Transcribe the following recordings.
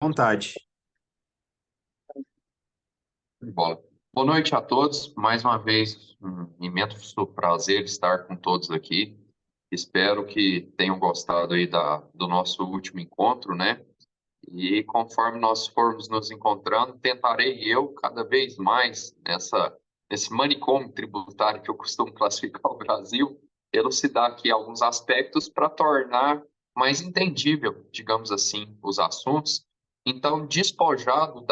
Vontade. De bola. Boa noite a todos. Mais uma vez, um imenso prazer estar com todos aqui. Espero que tenham gostado aí do nosso último encontro, né? E conforme nós formos nos encontrando, tentarei eu cada vez mais nesse manicômio tributário que eu costumo classificar o Brasil, elucidar aqui alguns aspectos para tornar mais entendível, digamos assim, os assuntos. Então, despojado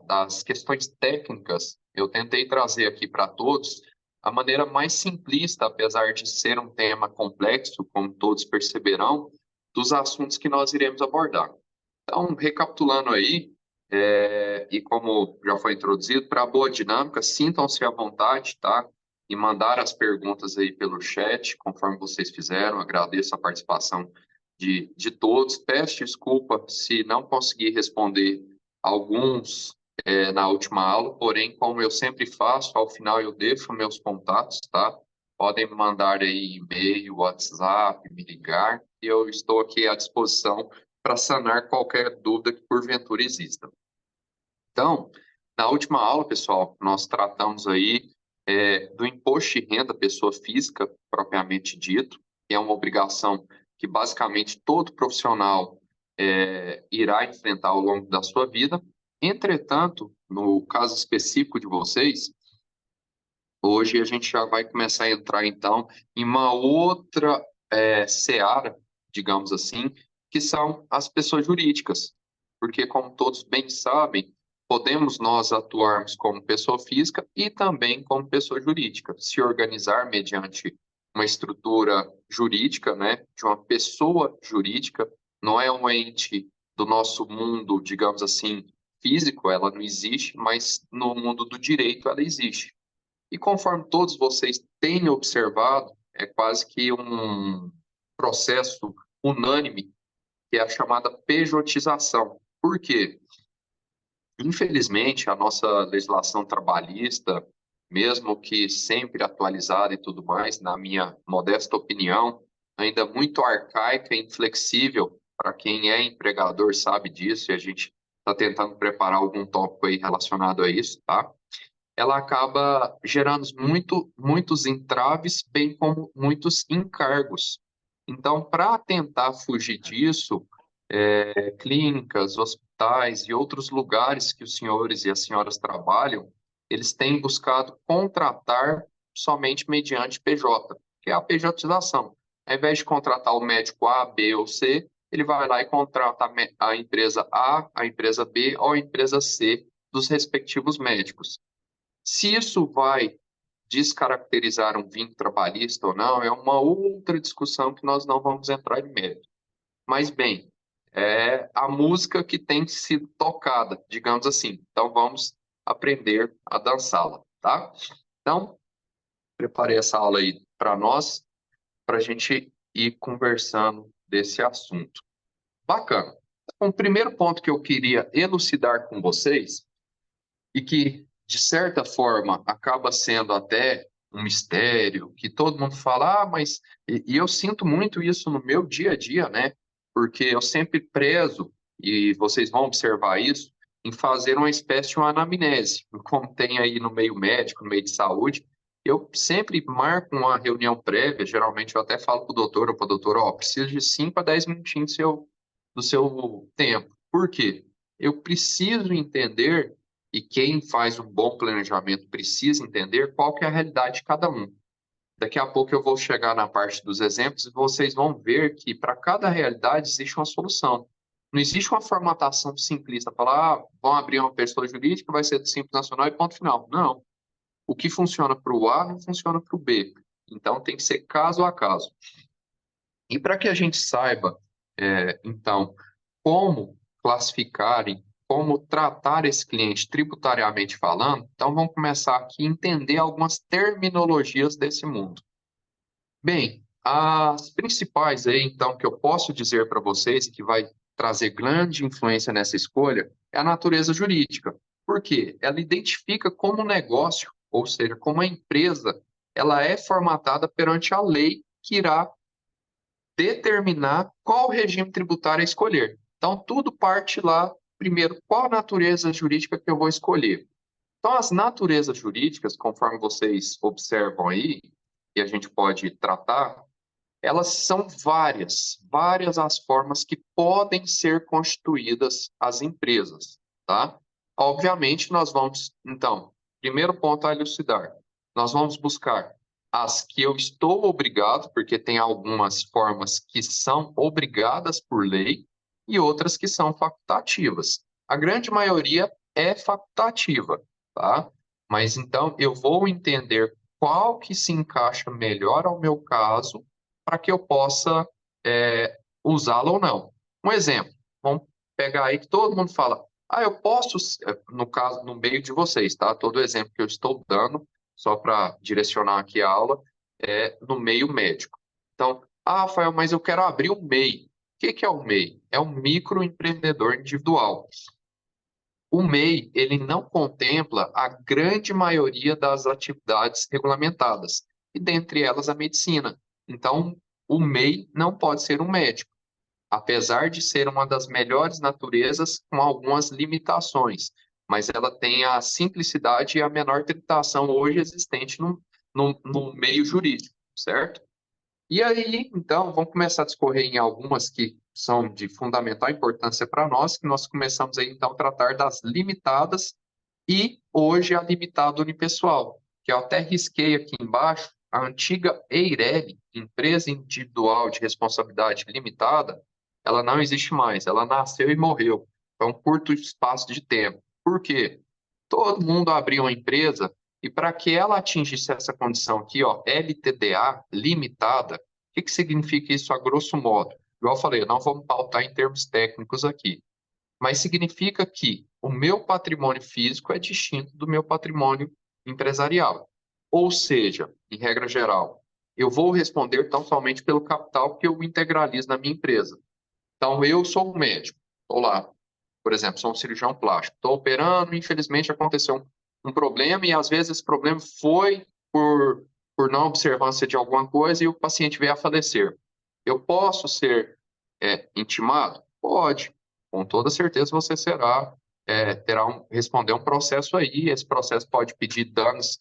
das questões técnicas, eu tentei trazer aqui para todos a maneira mais simplista, apesar de ser um tema complexo, como todos perceberão, dos assuntos que nós iremos abordar. Então, recapitulando aí, e como já foi introduzido, para a boa dinâmica, sintam-se à vontade, tá? E mandar as perguntas aí pelo chat, conforme vocês fizeram. Agradeço a participação de todos. Peço desculpa se não conseguir responder alguns na última aula, porém, como eu sempre faço, ao final eu deixo meus contatos, tá? Podem me mandar aí e-mail, WhatsApp, me ligar, e eu estou aqui à disposição para sanar qualquer dúvida que porventura exista. Então, na última aula, pessoal, nós tratamos aí do imposto de renda pessoa física, propriamente dito, que é uma obrigação que basicamente todo profissional irá enfrentar ao longo da sua vida. Entretanto, no caso específico de vocês, hoje a gente já vai começar a entrar, então, em uma outra seara, digamos assim, que são as pessoas jurídicas. Porque, como todos bem sabem, podemos nós atuarmos como pessoa física e também como pessoa jurídica, se organizar mediante uma estrutura jurídica, né, de uma pessoa jurídica, não é um ente do nosso mundo, digamos assim, físico, ela não existe, mas no mundo do direito ela existe. E conforme todos vocês têm observado, é quase que um processo unânime, que é a chamada pejotização. Por quê? Infelizmente, a nossa legislação trabalhista, mesmo que sempre atualizada e tudo mais, na minha modesta opinião, ainda muito arcaica e inflexível. Para quem é empregador sabe disso, e a gente está tentando preparar algum tópico aí relacionado a isso, tá? Ela acaba gerando muitos entraves, bem como muitos encargos. Então, para tentar fugir disso, clínicas, hospitais e outros lugares que os senhores e as senhoras trabalham, eles têm buscado contratar somente mediante PJ, que é a pejotização. Ao invés de contratar o médico A, B ou C, ele vai lá e contrata a empresa A, a empresa B ou a empresa C dos respectivos médicos. Se isso vai descaracterizar um vínculo trabalhista ou não, é uma outra discussão que nós não vamos entrar em mérito. Mas, bem, é a música que tem sido tocada, digamos assim. Então, vamos aprender a dançá-la, tá? Então, preparei essa aula aí para nós, para a gente ir conversando desse assunto. Bacana. Então, o primeiro ponto que eu queria elucidar com vocês e que, de certa forma, acaba sendo até um mistério, que todo mundo fala, mas... E eu sinto muito isso no meu dia a dia, né? Porque eu sempre prezo, e vocês vão observar isso, em fazer uma espécie de uma anamnese, como tem aí no meio médico, no meio de saúde. Eu sempre marco uma reunião prévia, geralmente eu até falo para o doutor ou para a doutora, ó, preciso de 5 a 10 minutinhos do seu tempo. Por quê? Eu preciso entender e quem faz um bom planejamento precisa entender qual que é a realidade de cada um. Daqui a pouco eu vou chegar na parte dos exemplos e vocês vão ver que para cada realidade existe uma solução. Não existe uma formatação simplista, falar, vão abrir uma pessoa jurídica, vai ser do Simples Nacional e ponto final. Não. O que funciona para o A não funciona para o B. Então tem que ser caso a caso. E para que a gente saiba, então, como classificar e como tratar esse cliente tributariamente falando, então vamos começar aqui a entender algumas terminologias desse mundo. Bem, as principais aí, então, que eu posso dizer para vocês, que vai trazer grande influência nessa escolha, é a natureza jurídica. Por quê? Ela identifica como um negócio, ou seja, como a empresa, ela é formatada perante a lei que irá determinar qual regime tributário escolher. Então, tudo parte lá primeiro, qual a natureza jurídica que eu vou escolher? Então, as naturezas jurídicas, conforme vocês observam aí, e a gente pode tratar, elas são várias as formas que podem ser constituídas as empresas, tá? Obviamente, nós vamos, então, primeiro ponto a elucidar, nós vamos buscar as que eu estou obrigado, porque tem algumas formas que são obrigadas por lei e outras que são facultativas. A grande maioria é facultativa, tá? Mas então eu vou entender qual que se encaixa melhor ao meu caso para que eu possa usá-la ou não. Um exemplo, vamos pegar aí que todo mundo fala, eu posso, no caso, no meio de vocês, tá? Todo exemplo que eu estou dando, só para direcionar aqui a aula, é no meio médico. Então, Rafael, mas eu quero abrir um MEI. O que é o MEI? É um microempreendedor individual. O MEI, ele não contempla a grande maioria das atividades regulamentadas, e dentre elas a medicina. Então, o MEI não pode ser um médico, apesar de ser uma das melhores naturezas, com algumas limitações, mas ela tem a simplicidade e a menor tributação hoje existente no meio jurídico, certo? E aí, então, vamos começar a discorrer em algumas que são de fundamental importância para nós, que nós começamos aí, então, a tratar das limitadas e hoje a limitada unipessoal, que eu até risquei aqui embaixo, a antiga EIRELI, Empresa Individual de Responsabilidade Limitada, ela não existe mais, ela nasceu e morreu. É um curto espaço de tempo. Por quê? Todo mundo abriu uma empresa e para que ela atingisse essa condição aqui, ó, LTDA, limitada, o que significa isso a grosso modo? Igual eu falei, não vamos pautar em termos técnicos aqui, mas significa que o meu patrimônio físico é distinto do meu patrimônio empresarial. Ou seja, em regra geral, eu vou responder tão somente pelo capital que eu integralizo na minha empresa. Então, eu sou um médico, estou lá, por exemplo, sou um cirurgião plástico, estou operando, infelizmente aconteceu um problema e às vezes esse problema foi por não observância de alguma coisa e o paciente veio a falecer. Eu posso ser intimado? Pode. Com toda certeza você responder um processo aí, esse processo pode pedir danos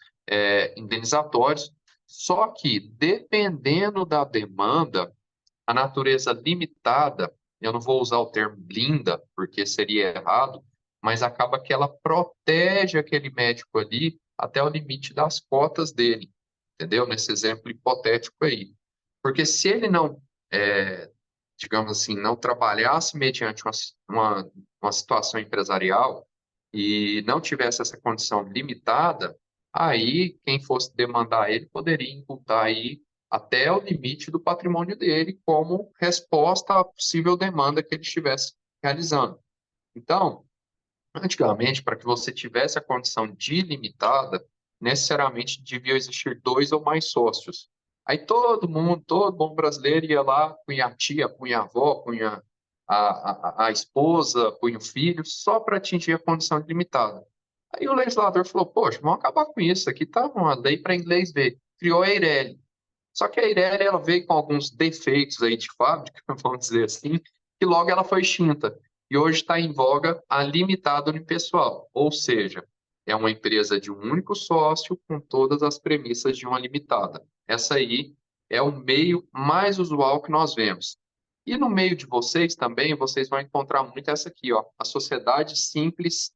indenizatórios, só que dependendo da demanda, a natureza limitada, eu não vou usar o termo blinda, porque seria errado, mas acaba que ela protege aquele médico ali até o limite das cotas dele, entendeu? Nesse exemplo hipotético aí. Porque se ele não, digamos assim, não trabalhasse mediante uma situação empresarial e não tivesse essa condição limitada, aí quem fosse demandar ele poderia imputar aí até o limite do patrimônio dele como resposta à possível demanda que ele estivesse realizando. Então, antigamente, para que você tivesse a condição de limitada, necessariamente deviam existir dois ou mais sócios. Aí todo mundo, todo bom brasileiro ia lá, punha a tia, punha a avó, punha a esposa, punha o filho, só para atingir a condição de limitada. Aí o legislador falou, poxa, vamos acabar com isso, aqui está uma lei para inglês ver. Criou a Eireli. Só que a Eireli, ela veio com alguns defeitos aí de fábrica, vamos dizer assim, que logo ela foi extinta. E hoje está em voga a limitada unipessoal, ou seja, é uma empresa de um único sócio com todas as premissas de uma limitada. Essa aí é o meio mais usual que nós vemos. E no meio de vocês também, vocês vão encontrar muito essa aqui, ó, a sociedade simples,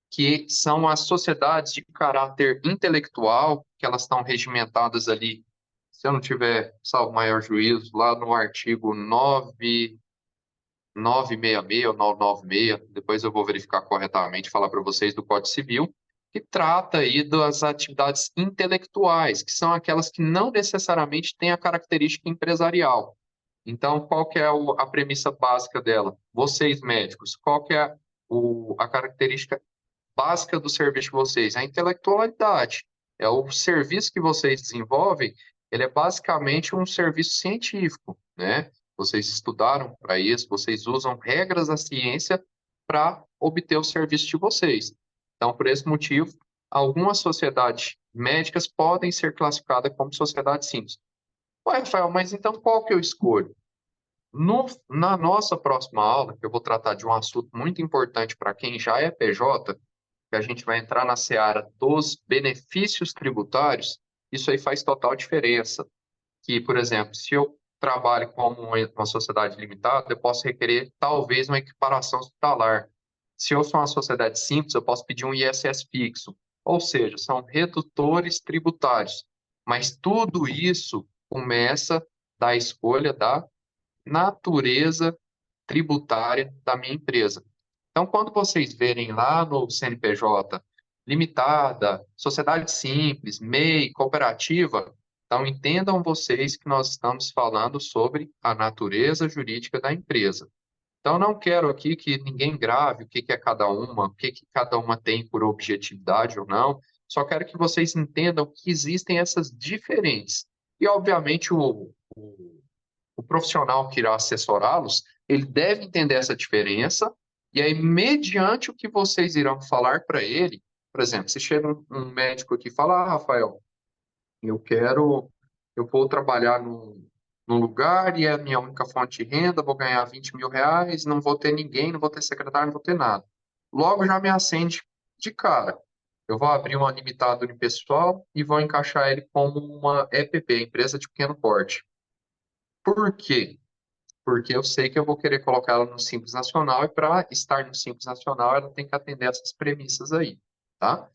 que são as sociedades de caráter intelectual, que elas estão regimentadas ali, se eu não tiver salvo maior juízo, lá no artigo 966 ou 996, depois eu vou verificar corretamente, falar para vocês do Código Civil, que trata aí das atividades intelectuais, que são aquelas que não necessariamente têm a característica empresarial. Então, qual que é a premissa básica dela? Vocês, médicos, qual que é a característica básica do serviço de vocês? A intelectualidade. É o serviço que vocês desenvolvem, ele é basicamente um serviço científico, né? Vocês estudaram para isso, vocês usam regras da ciência para obter o serviço de vocês. Então, por esse motivo, algumas sociedades médicas podem ser classificadas como sociedade simples. Ué, Rafael, mas então qual que eu escolho? Na nossa próxima aula, que eu vou tratar de um assunto muito importante para quem já é PJ, que a gente vai entrar na seara dos benefícios tributários, isso aí faz total diferença. Que, por exemplo, se eu trabalho como uma sociedade limitada, eu posso requerer talvez uma equiparação hospitalar. Se eu sou uma sociedade simples, eu posso pedir um ISS fixo. Ou seja, são redutores tributários. Mas tudo isso começa da escolha da natureza tributária da minha empresa. Então, quando vocês verem lá no CNPJ, limitada, sociedade simples, MEI, cooperativa, então entendam vocês que nós estamos falando sobre a natureza jurídica da empresa. Então, não quero aqui que ninguém grave o que que é cada uma, o que que cada uma tem por objetividade ou não. Só quero que vocês entendam que existem essas diferentes. E, obviamente, o profissional que irá assessorá-los, ele deve entender essa diferença, e aí, mediante o que vocês irão falar para ele, por exemplo, se chega um médico aqui e fala, Rafael, eu vou trabalhar num lugar e é a minha única fonte de renda, vou ganhar 20 mil reais, não vou ter ninguém, não vou ter secretário, não vou ter nada. Logo já me acende de cara. Eu vou abrir uma limitada unipessoal e vou encaixar ele como uma EPP, empresa de pequeno porte. Por quê? Porque eu sei que eu vou querer colocar ela no Simples Nacional e para estar no Simples Nacional ela tem que atender essas premissas aí, tá?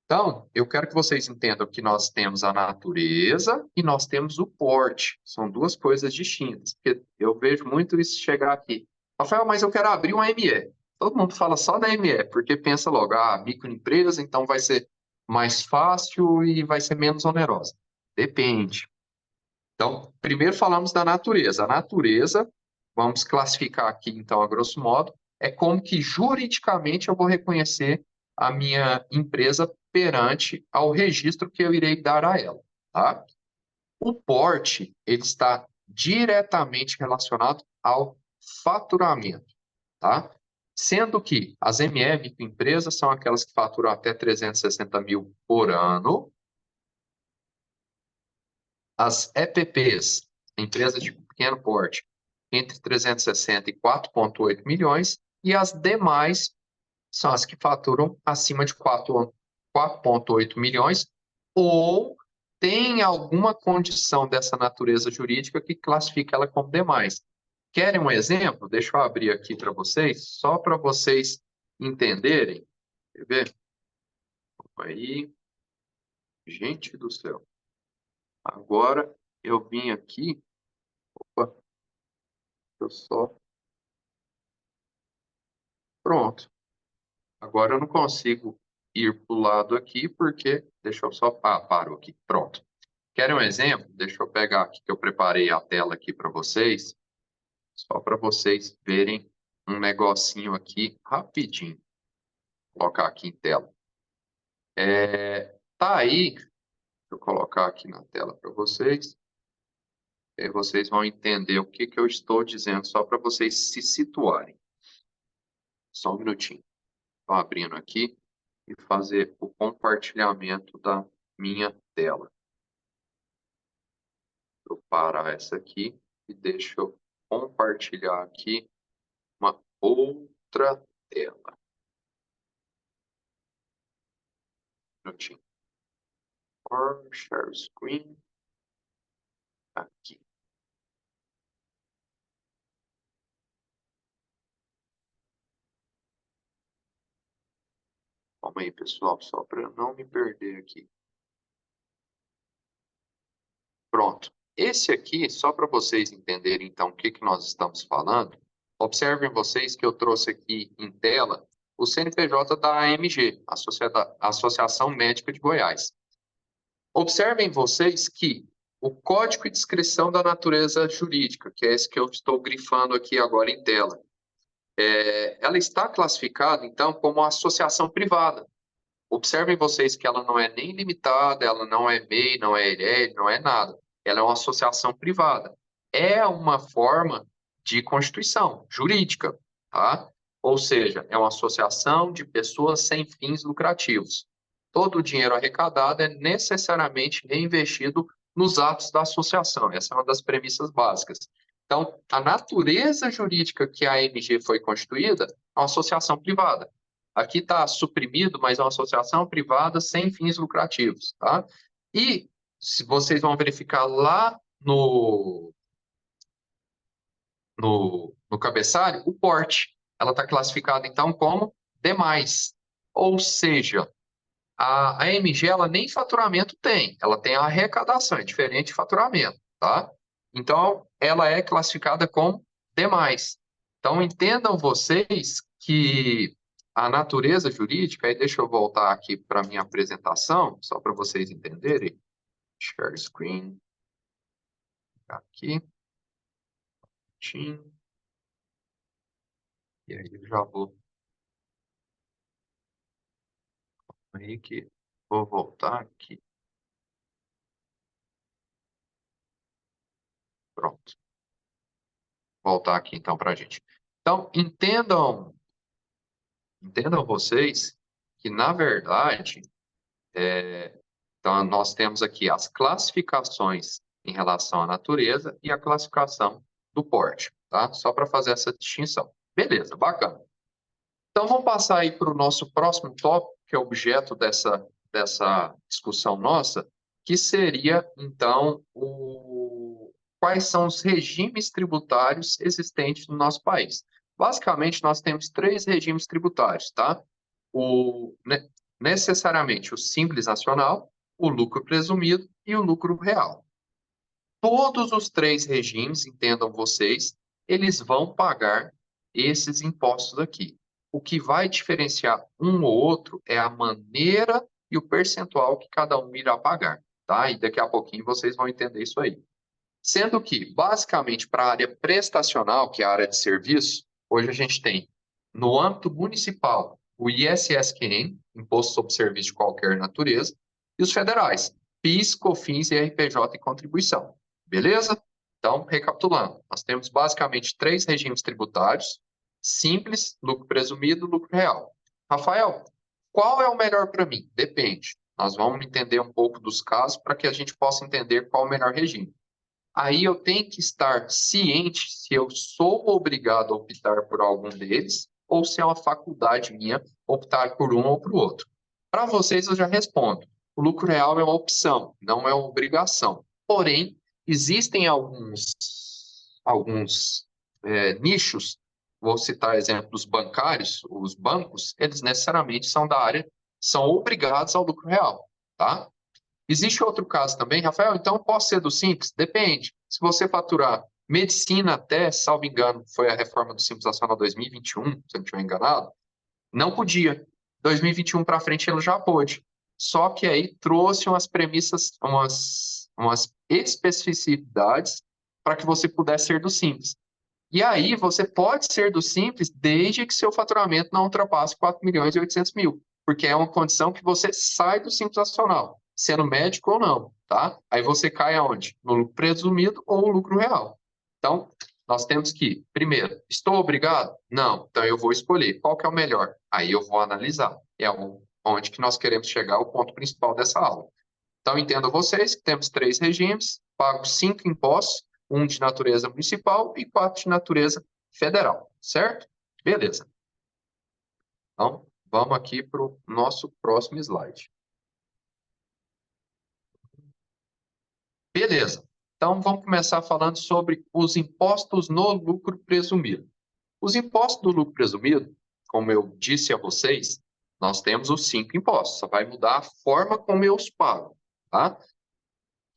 Então, eu quero que vocês entendam que nós temos a natureza e nós temos o porte. São duas coisas distintas, porque eu vejo muito isso chegar aqui. Rafael, mas eu quero abrir uma ME. Todo mundo fala só da ME, porque pensa logo, microempresa, então vai ser mais fácil e vai ser menos onerosa. Depende. Então, primeiro falamos da natureza. A natureza, vamos classificar aqui, então, a grosso modo, é como que juridicamente eu vou reconhecer a minha empresa perante ao registro que eu irei dar a ela, tá? O porte, ele está diretamente relacionado ao faturamento, tá? Sendo que as ME, microempresas, são aquelas que faturam até 360 mil por ano. As EPPs, empresas de pequeno porte, entre 360 e 4,8 milhões, e as demais são as que faturam acima de 4,8 milhões, ou tem alguma condição dessa natureza jurídica que classifica ela como demais. Querem um exemplo? Deixa eu abrir aqui para vocês, só para vocês entenderem. Quer ver? Aí, gente do céu. Agora eu vim aqui. Opa, eu só. Pronto. Agora eu não consigo ir para o lado aqui porque. Deixa eu só. Parou aqui. Pronto. Querem um exemplo? Deixa eu pegar aqui que eu preparei a tela aqui para vocês, só para vocês verem um negocinho aqui rapidinho. Vou colocar aqui em tela. Tá aí. Deixa eu colocar aqui na tela para vocês. E aí vocês vão entender o que que eu estou dizendo, só para vocês se situarem. Só um minutinho. Estou abrindo aqui e fazer o compartilhamento da minha tela. Vou parar essa aqui e deixa eu compartilhar aqui uma outra tela. Um minutinho. Share screen. Aqui. Calma aí, pessoal, só para eu não me perder aqui. Pronto. Esse aqui, só para vocês entenderem, então, o que que nós estamos falando, observem vocês que eu trouxe aqui em tela o CNPJ da AMG, Associação Médica de Goiás. Observem vocês que o Código de Descrição da Natureza Jurídica, que é esse que eu estou grifando aqui agora em tela, ela está classificada, então, como associação privada. Observem vocês que ela não é nem limitada, ela não é MEI, não é EIRELI, não é nada. Ela é uma associação privada. É uma forma de constituição jurídica, tá? Ou seja, é uma associação de pessoas sem fins lucrativos. Todo o dinheiro arrecadado é necessariamente reinvestido nos atos da associação. Essa é uma das premissas básicas. Então, a natureza jurídica que a AMG foi constituída é uma associação privada. Aqui está suprimido, mas é uma associação privada sem fins lucrativos, tá? E se vocês vão verificar lá no cabeçalho, o porte. Ela está classificada, então, como demais. Ou seja, a AMG ela nem faturamento tem, ela tem a arrecadação, é diferente de faturamento, tá? Então, ela é classificada como demais. Então, entendam vocês que a natureza jurídica, aí deixa eu voltar aqui para a minha apresentação, só para vocês entenderem. Share screen. Aqui. Tchim. E aí eu já vou. Aí que vou voltar aqui. Pronto. Voltar aqui então para a gente. Então, entendam vocês que, na verdade, então nós temos aqui as classificações em relação à natureza e a classificação do porte, tá? Só para fazer essa distinção. Beleza, bacana. Então, vamos passar aí para o nosso próximo tópico, que é objeto dessa discussão nossa, que seria, então, quais são os regimes tributários existentes no nosso país. Basicamente, nós temos 3 regimes tributários, tá? Necessariamente o Simples Nacional, o lucro presumido e o lucro real. Todos os 3 regimes, entendam vocês, eles vão pagar esses impostos aqui. O que vai diferenciar um ou outro é a maneira e o percentual que cada um irá pagar, tá? E daqui a pouquinho vocês vão entender isso aí. Sendo que, basicamente, para a área prestacional, que é a área de serviço, hoje a gente tem, no âmbito municipal, o ISS-QN, Imposto sobre Serviço de Qualquer Natureza, e os federais, PIS, COFINS e RPJ e Contribuição. Beleza? Então, recapitulando, nós temos basicamente 3 regimes tributários: simples, lucro presumido, lucro real. Rafael, qual é o melhor para mim? Depende. Nós vamos entender um pouco dos casos para que a gente possa entender qual é o melhor regime. Aí eu tenho que estar ciente se eu sou obrigado a optar por algum deles ou se é uma faculdade minha optar por um ou por outro. Para vocês, eu já respondo. O lucro real é uma opção, não é uma obrigação. Porém, existem alguns nichos, vou citar exemplos bancários, os bancos, eles necessariamente são da área, são obrigados ao lucro real, tá? Existe outro caso também, Rafael, então posso ser do Simples? Depende. Se você faturar medicina até, salvo engano, foi a reforma do Simples Nacional 2021, se eu não estiver enganado, não podia. 2021 para frente ele já pôde. Só que aí trouxe umas premissas, umas especificidades para que você pudesse ser do Simples. E aí você pode ser do Simples desde que seu faturamento não ultrapasse 4.800.000, porque é uma condição que você sai do Simples Nacional, sendo médico ou não, tá? Aí você cai aonde? No lucro presumido ou lucro real. Então, nós temos que, primeiro, estou obrigado? Não. Então, eu vou escolher qual que é o melhor. Aí eu vou analisar. É onde que nós queremos chegar, o ponto principal dessa aula. Então, entendo vocês que temos 3 regimes, pago 5 impostos, um de natureza municipal e 4 de natureza federal, certo? Beleza. Então, vamos aqui para o nosso próximo slide. Beleza. Então, vamos começar falando sobre os impostos no lucro presumido. Os impostos do lucro presumido, como eu disse a vocês, nós temos os 5 impostos, só vai mudar a forma como eu os pago, tá?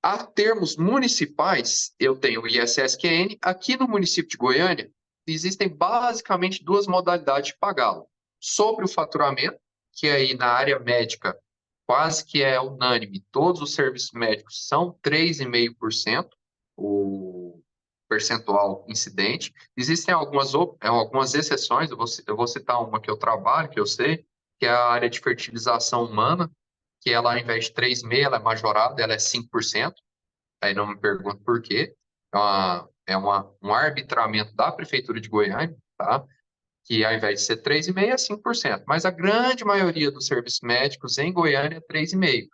A termos municipais, eu tenho o ISS-QN. Aqui no município de Goiânia, existem basicamente 2 modalidades de pagá-lo. Sobre o faturamento, que aí na área médica quase que é unânime, todos os serviços médicos são 3,5% o percentual incidente. Existem algumas exceções, eu vou citar uma que eu trabalho, que eu sei, que é a área de fertilização humana, que ela, ao invés de 3,5%, ela é majorada, ela é 5%. Aí não me pergunto por quê. Um arbitramento da Prefeitura de Goiânia, tá? Que ao invés de ser 3,5%, é 5%. Mas a grande maioria dos serviços médicos em Goiânia é 3,5%.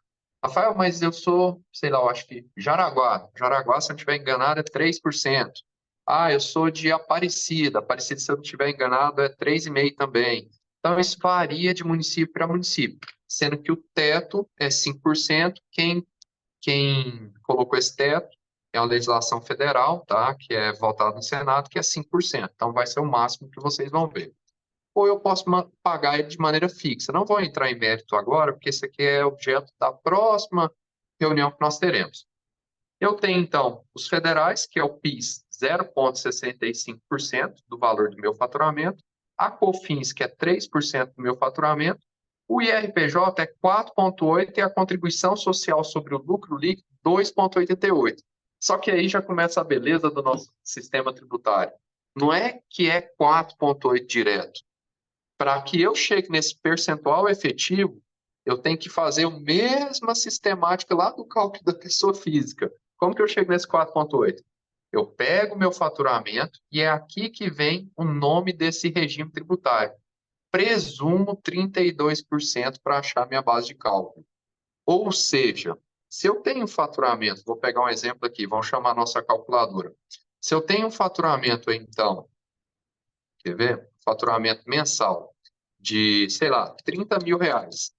Rafael, mas eu sou, sei lá, eu acho que Jaraguá. Jaraguá, se eu não estiver enganado, é 3%. Ah, eu sou de Aparecida. Aparecida, se eu não estiver enganado, é 3,5 também. Então, isso varia de município para município, sendo que o teto é 5%. Quem colocou esse teto é a legislação federal, tá? Que é votada no Senado, que é 5%. Então, vai ser o máximo que vocês vão ver. Ou eu posso pagar ele de maneira fixa. Não vou entrar em mérito agora, porque isso aqui é objeto da próxima reunião que nós teremos. Eu tenho, então, os federais, que é o PIS, 0,65% do valor do meu faturamento, a COFINS, que é 3% do meu faturamento, o IRPJ é 4,8% e a contribuição social sobre o lucro líquido, 2,88%. Só que aí já começa a beleza do nosso sistema tributário. Não é que é 4,8% direto. Para que eu chegue nesse percentual efetivo, eu tenho que fazer a mesma sistemática lá do cálculo da pessoa física. Como que eu chego nesse 4,8? Eu pego o meu faturamento e é aqui que vem o nome desse regime tributário. Presumo 32% para achar minha base de cálculo. Ou seja, se eu tenho faturamento, vou pegar um exemplo aqui, vamos chamar a nossa calculadora. Se eu tenho um faturamento, então, quer ver? Faturamento mensal de, sei lá, 30 mil reais.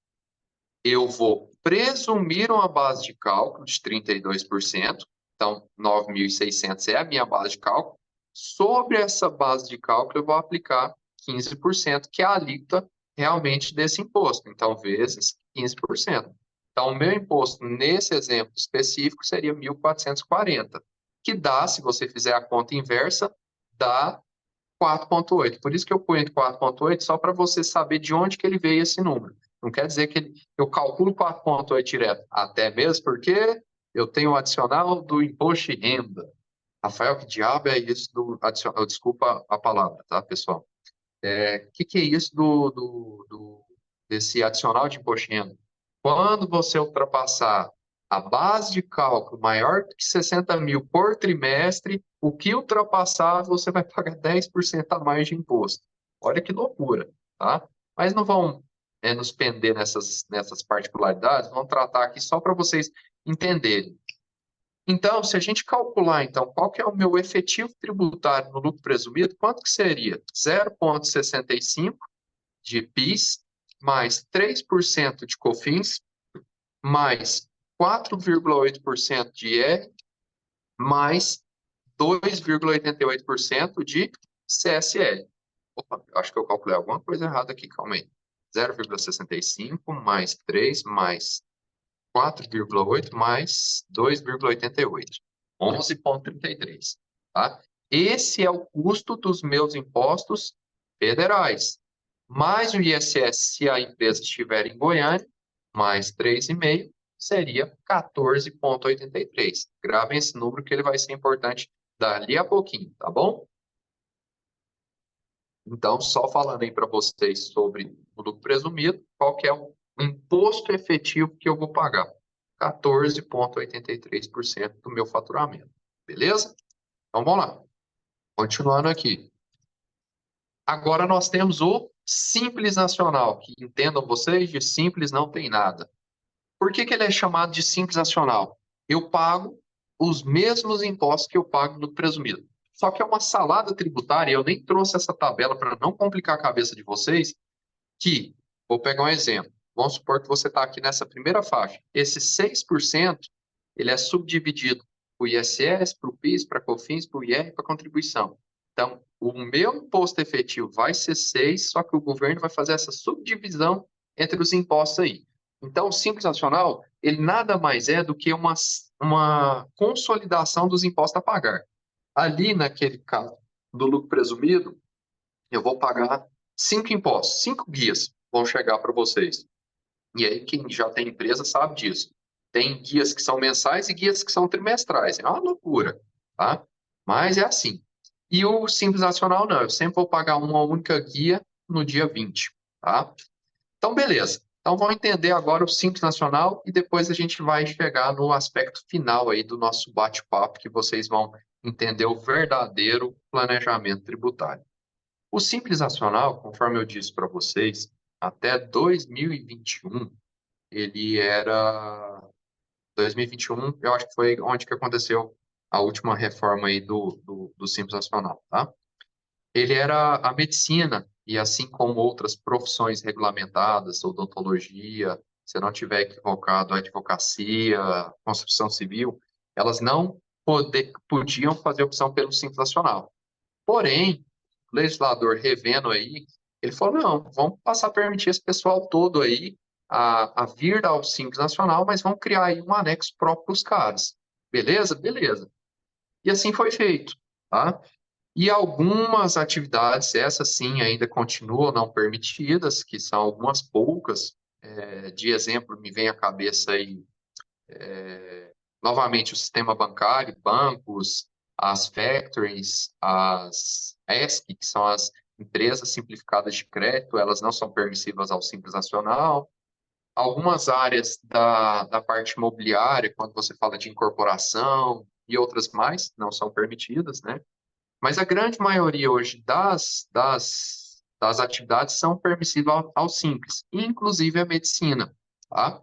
Eu vou presumir uma base de cálculo de 32%, então 9.600 é a minha base de cálculo. Sobre essa base de cálculo, eu vou aplicar 15%, que é a alíquota realmente desse imposto, então vezes 15%. Então, o meu imposto nesse exemplo específico seria 1.440, que dá, se você fizer a conta inversa, dá 4,8. Por isso que eu ponho entre 4,8 só para você saber de onde que ele veio esse número. Não quer dizer que eu calculo 4,8 direto, até mesmo porque eu tenho o adicional do imposto de renda. Rafael, que diabo é isso do adicional? Desculpa a palavra, tá, pessoal? Que é isso desse adicional de imposto de renda? Quando você ultrapassar a base de cálculo maior que 60 mil por trimestre, o que ultrapassar, você vai pagar 10% a mais de imposto. Olha que loucura, tá? Mas não vão nos pender nessas particularidades, vamos tratar aqui só para vocês entenderem. Então, se a gente calcular, então, qual que é o meu efetivo tributário no lucro presumido, quanto que seria? 0,65 de PIS, mais 3% de COFINS, mais 4,8% de IR, mais 2,88% de CSL. Opa, acho que eu calculei alguma coisa errada aqui, calma aí. 0,65 mais 3 mais 4,8 mais 2,88. 11,33. Tá? Esse é o custo dos meus impostos federais. Mais o ISS, se a empresa estiver em Goiânia, mais 3,5, seria 14,83. Gravem esse número que ele vai ser importante dali a pouquinho, tá bom? Então, só falando aí para vocês sobre o lucro presumido, qual que é o imposto efetivo que eu vou pagar? 14,83% do meu faturamento. Beleza? Então, vamos lá. Continuando aqui. Agora nós temos o Simples Nacional, que entendam vocês, de simples não tem nada. Por que ele é chamado de Simples Nacional? Eu pago os mesmos impostos que eu pago no presumido. Só que é uma salada tributária, eu nem trouxe essa tabela para não complicar a cabeça de vocês, que, vou pegar um exemplo, vamos supor que você está aqui nessa primeira faixa. Esse 6%, ele é subdividido para o ISS, para o PIS, para a COFINS, para o IR, para a contribuição. Então, o meu imposto efetivo vai ser 6, só que o governo vai fazer essa subdivisão entre os impostos aí. Então, o Simples Nacional, ele nada mais é do que uma consolidação dos impostos a pagar. Ali, naquele caso do lucro presumido, eu vou pagar 5 impostos, 5 guias vão chegar para vocês. E aí, quem já tem empresa sabe disso. Tem guias que são mensais e guias que são trimestrais. É uma loucura, tá? Mas é assim. E o Simples Nacional, não. Eu sempre vou pagar uma única guia no dia 20, tá? Então, beleza. Então, vamos entender agora o Simples Nacional e depois a gente vai chegar no aspecto final aí do nosso bate-papo, que vocês vão entender o verdadeiro planejamento tributário. O Simples Nacional, conforme eu disse para vocês, até 2021, ele era... 2021, eu acho que foi onde que aconteceu a última reforma aí do Simples Nacional, tá? Ele era a medicina, e assim como outras profissões regulamentadas, odontologia, se eu não tiver equivocado, advocacia, construção civil, elas não podiam fazer opção pelo Simples Nacional. Porém, o legislador revendo aí, ele falou, não, vamos passar a permitir esse pessoal todo aí a vir ao Simples Nacional, mas vamos criar aí um anexo próprio para os caras. Beleza? Beleza. E assim foi feito, tá? E algumas atividades, essas sim, ainda continuam não permitidas, que são algumas poucas. De exemplo, me vem à cabeça aí, novamente, o sistema bancário, bancos, as factories, as ESC, que são as empresas simplificadas de crédito, elas não são permissivas ao Simples Nacional. Algumas áreas da parte imobiliária, quando você fala de incorporação e outras mais, não são permitidas, né? Mas a grande maioria hoje das atividades são permissivas ao Simples, inclusive a medicina, tá?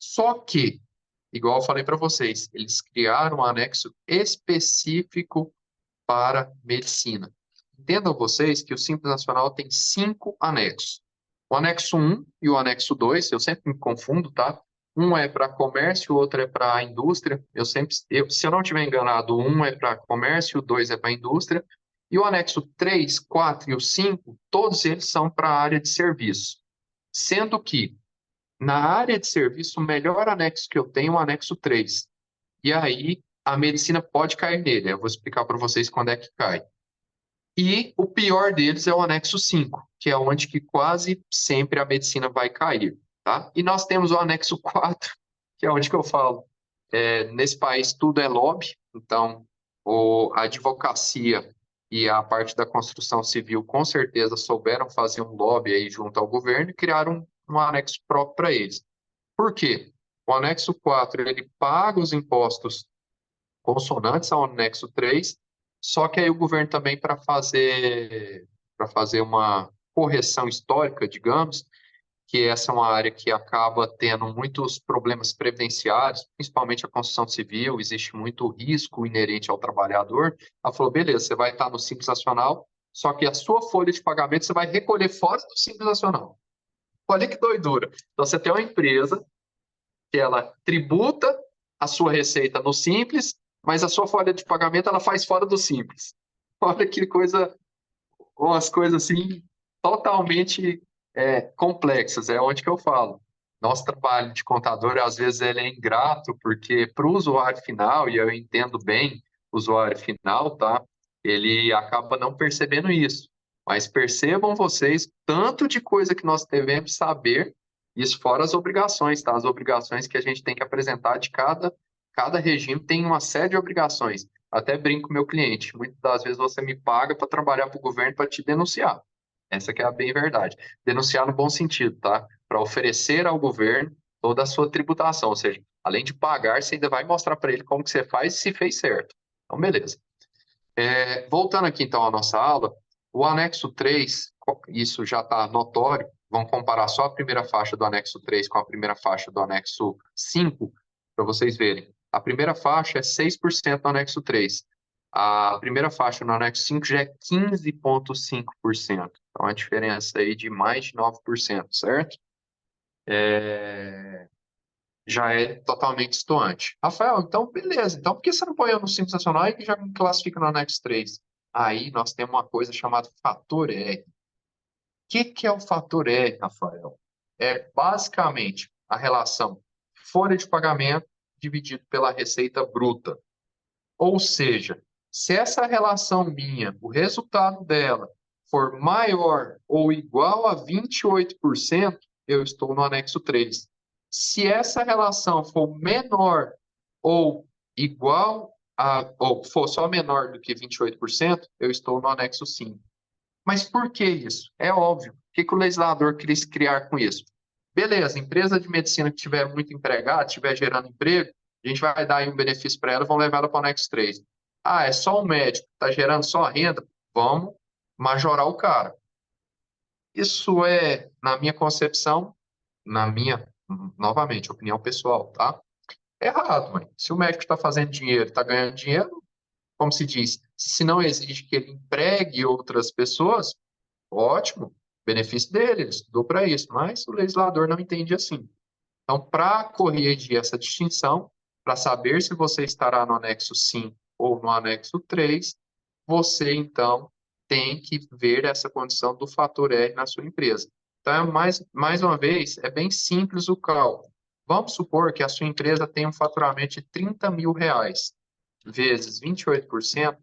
Só que, igual eu falei para vocês, eles criaram um anexo específico para medicina. Entendam vocês que o Simples Nacional tem 5 anexos. O anexo 1 e o anexo 2, eu sempre me confundo, tá? Um é para comércio, o outro é para indústria. Se eu não estiver enganado, o 1 é para comércio, o 2 é para indústria. E o anexo 3, 4 e o 5, todos eles são para a área de serviço. Sendo que, na área de serviço, o melhor anexo que eu tenho é o anexo 3. E aí, a medicina pode cair nele. Eu vou explicar para vocês quando é que cai. E o pior deles é o anexo 5, que é onde que quase sempre a medicina vai cair, tá? E nós temos o anexo 4, que é onde que eu falo, nesse país tudo é lobby, então a advocacia e a parte da construção civil com certeza souberam fazer um lobby aí junto ao governo e criaram um anexo próprio para eles. Por quê? O anexo 4, ele paga os impostos consonantes ao anexo 3, só que aí o governo também para fazer uma correção histórica, digamos, que essa é uma área que acaba tendo muitos problemas previdenciários, principalmente a construção civil, existe muito risco inerente ao trabalhador. Ela falou, beleza, você vai estar no Simples Nacional, só que a sua folha de pagamento você vai recolher fora do Simples Nacional. Olha que doidura. Então, você tem uma empresa que ela tributa a sua receita no Simples, mas a sua folha de pagamento ela faz fora do Simples. Olha que coisa, umas coisas assim totalmente complexas. É onde que eu falo. Nosso trabalho de contador, às vezes, ele é ingrato, porque para o usuário final, e eu entendo bem o usuário final, tá? Ele acaba não percebendo isso. Mas percebam vocês tanto de coisa que nós devemos saber, isso fora as obrigações, tá? As obrigações que a gente tem que apresentar de cada regime tem uma série de obrigações. Até brinco com o meu cliente. Muitas das vezes você me paga para trabalhar para o governo para te denunciar. Essa que é a bem verdade. Denunciar no bom sentido, tá? Para oferecer ao governo toda a sua tributação. Ou seja, além de pagar, você ainda vai mostrar para ele como que você faz e se fez certo. Então, beleza. Voltando aqui, então, à nossa aula, o anexo 3, isso já está notório. Vamos comparar só a primeira faixa do anexo 3 com a primeira faixa do anexo 5, para vocês verem. A primeira faixa é 6% no anexo 3. A primeira faixa no anexo 5 já é 15,5%. Então, a diferença aí de mais de 9%, certo? Já é totalmente distoante. Rafael, então, beleza. Então, por que você não põe eu no Simples Nacional e já me classifica no anexo 3? Aí, nós temos uma coisa chamada fator R. O que é o fator R, Rafael? É basicamente a relação folha de pagamento dividido pela receita bruta. Ou seja, se essa relação minha, o resultado dela, for maior ou igual a 28%, eu estou no anexo 3. Se essa relação for menor ou igual ou for só menor do que 28%, eu estou no anexo 5. Mas por que isso? É óbvio. O que o legislador quis criar com isso? Beleza, empresa de medicina que tiver muito empregado, estiver gerando emprego, a gente vai dar aí um benefício para ela, vamos levar ela para o anexo 3. Ah, é só um médico, está gerando só renda? Vamos majorar o cara. Isso é, na minha concepção, na minha, novamente, opinião pessoal, tá? Errado, mãe. Se o médico está fazendo dinheiro, está ganhando dinheiro, como se diz, se não exige que ele empregue outras pessoas, ótimo, benefício dele, ele estudou para isso, mas o legislador não entende assim. Então, para corrigir essa distinção, para saber se você estará no anexo 5 ou no anexo 3, você, então, tem que ver essa condição do fator R na sua empresa. Então, mais uma vez, é bem simples o cálculo. Vamos supor que a sua empresa tem um faturamento de R$ 30.000, vezes 28%,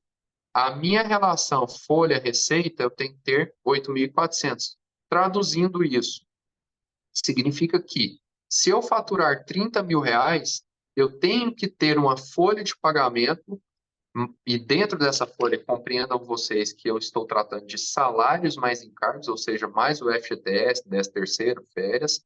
a minha relação folha-receita, eu tenho que ter 8.400. Traduzindo isso, significa que, se eu faturar R$ 30.000, eu tenho que ter uma folha de pagamento, e dentro dessa folha, compreendam vocês que eu estou tratando de salários mais encargos, ou seja, mais o FGTS, 13º, férias.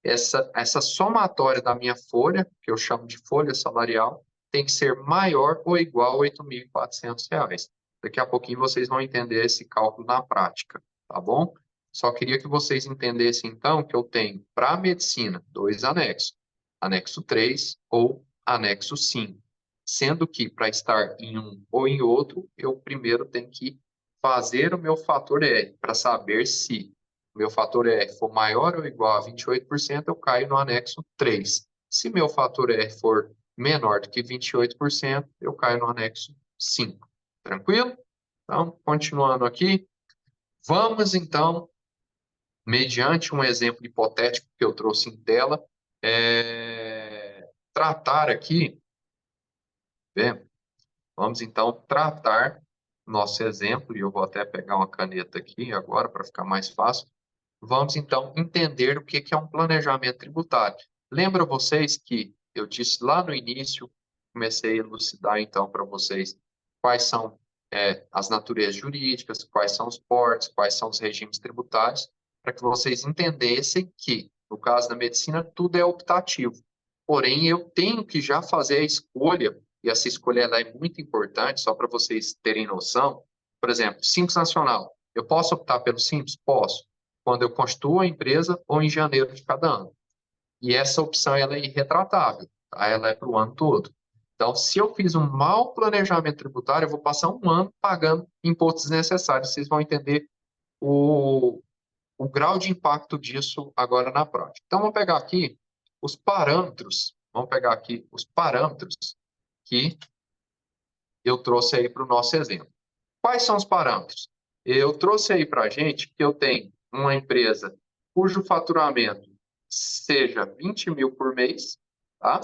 Essa somatória da minha folha, que eu chamo de folha salarial, tem que ser maior ou igual a R$ 8.400. Daqui a pouquinho vocês vão entender esse cálculo na prática, tá bom? Só queria que vocês entendessem, então, que eu tenho, para a medicina, dois anexos. Anexo 3 ou anexo 5. Sendo que, para estar em um ou em outro, eu primeiro tenho que fazer o meu fator R, para saber se meu fator R for maior ou igual a 28%, eu caio no anexo 3. Se meu fator R for menor do que 28%, eu caio no anexo 5. Tranquilo? Então, continuando aqui, vamos então, mediante um exemplo hipotético que eu trouxe em tela, tratar aqui, bem, vamos então tratar nosso exemplo, e eu vou até pegar uma caneta aqui agora para ficar mais fácil. Vamos, então, entender o que é um planejamento tributário. Lembra vocês que eu disse lá no início, comecei a elucidar, então, para vocês quais são as naturezas jurídicas, quais são os portos, quais são os regimes tributários, para que vocês entendessem que, no caso da medicina, tudo é optativo. Porém, eu tenho que já fazer a escolha, e essa escolha ela é muito importante, só para vocês terem noção. Por exemplo, Simples Nacional. Eu posso optar pelo Simples? Posso, quando eu constituo a empresa ou em janeiro de cada ano. E essa opção ela é irretratável, tá? Ela é para o ano todo. Então, se eu fiz um mau planejamento tributário, eu vou passar um ano pagando impostos desnecessários. Vocês vão entender o, o grau de impacto disso agora na prática. Então, vamos pegar aqui os parâmetros. Vamos pegar aqui os parâmetros que eu trouxe aí para o nosso exemplo. Quais são os parâmetros? Eu trouxe aí para a gente que eu tenho uma empresa cujo faturamento seja 20 mil por mês, tá?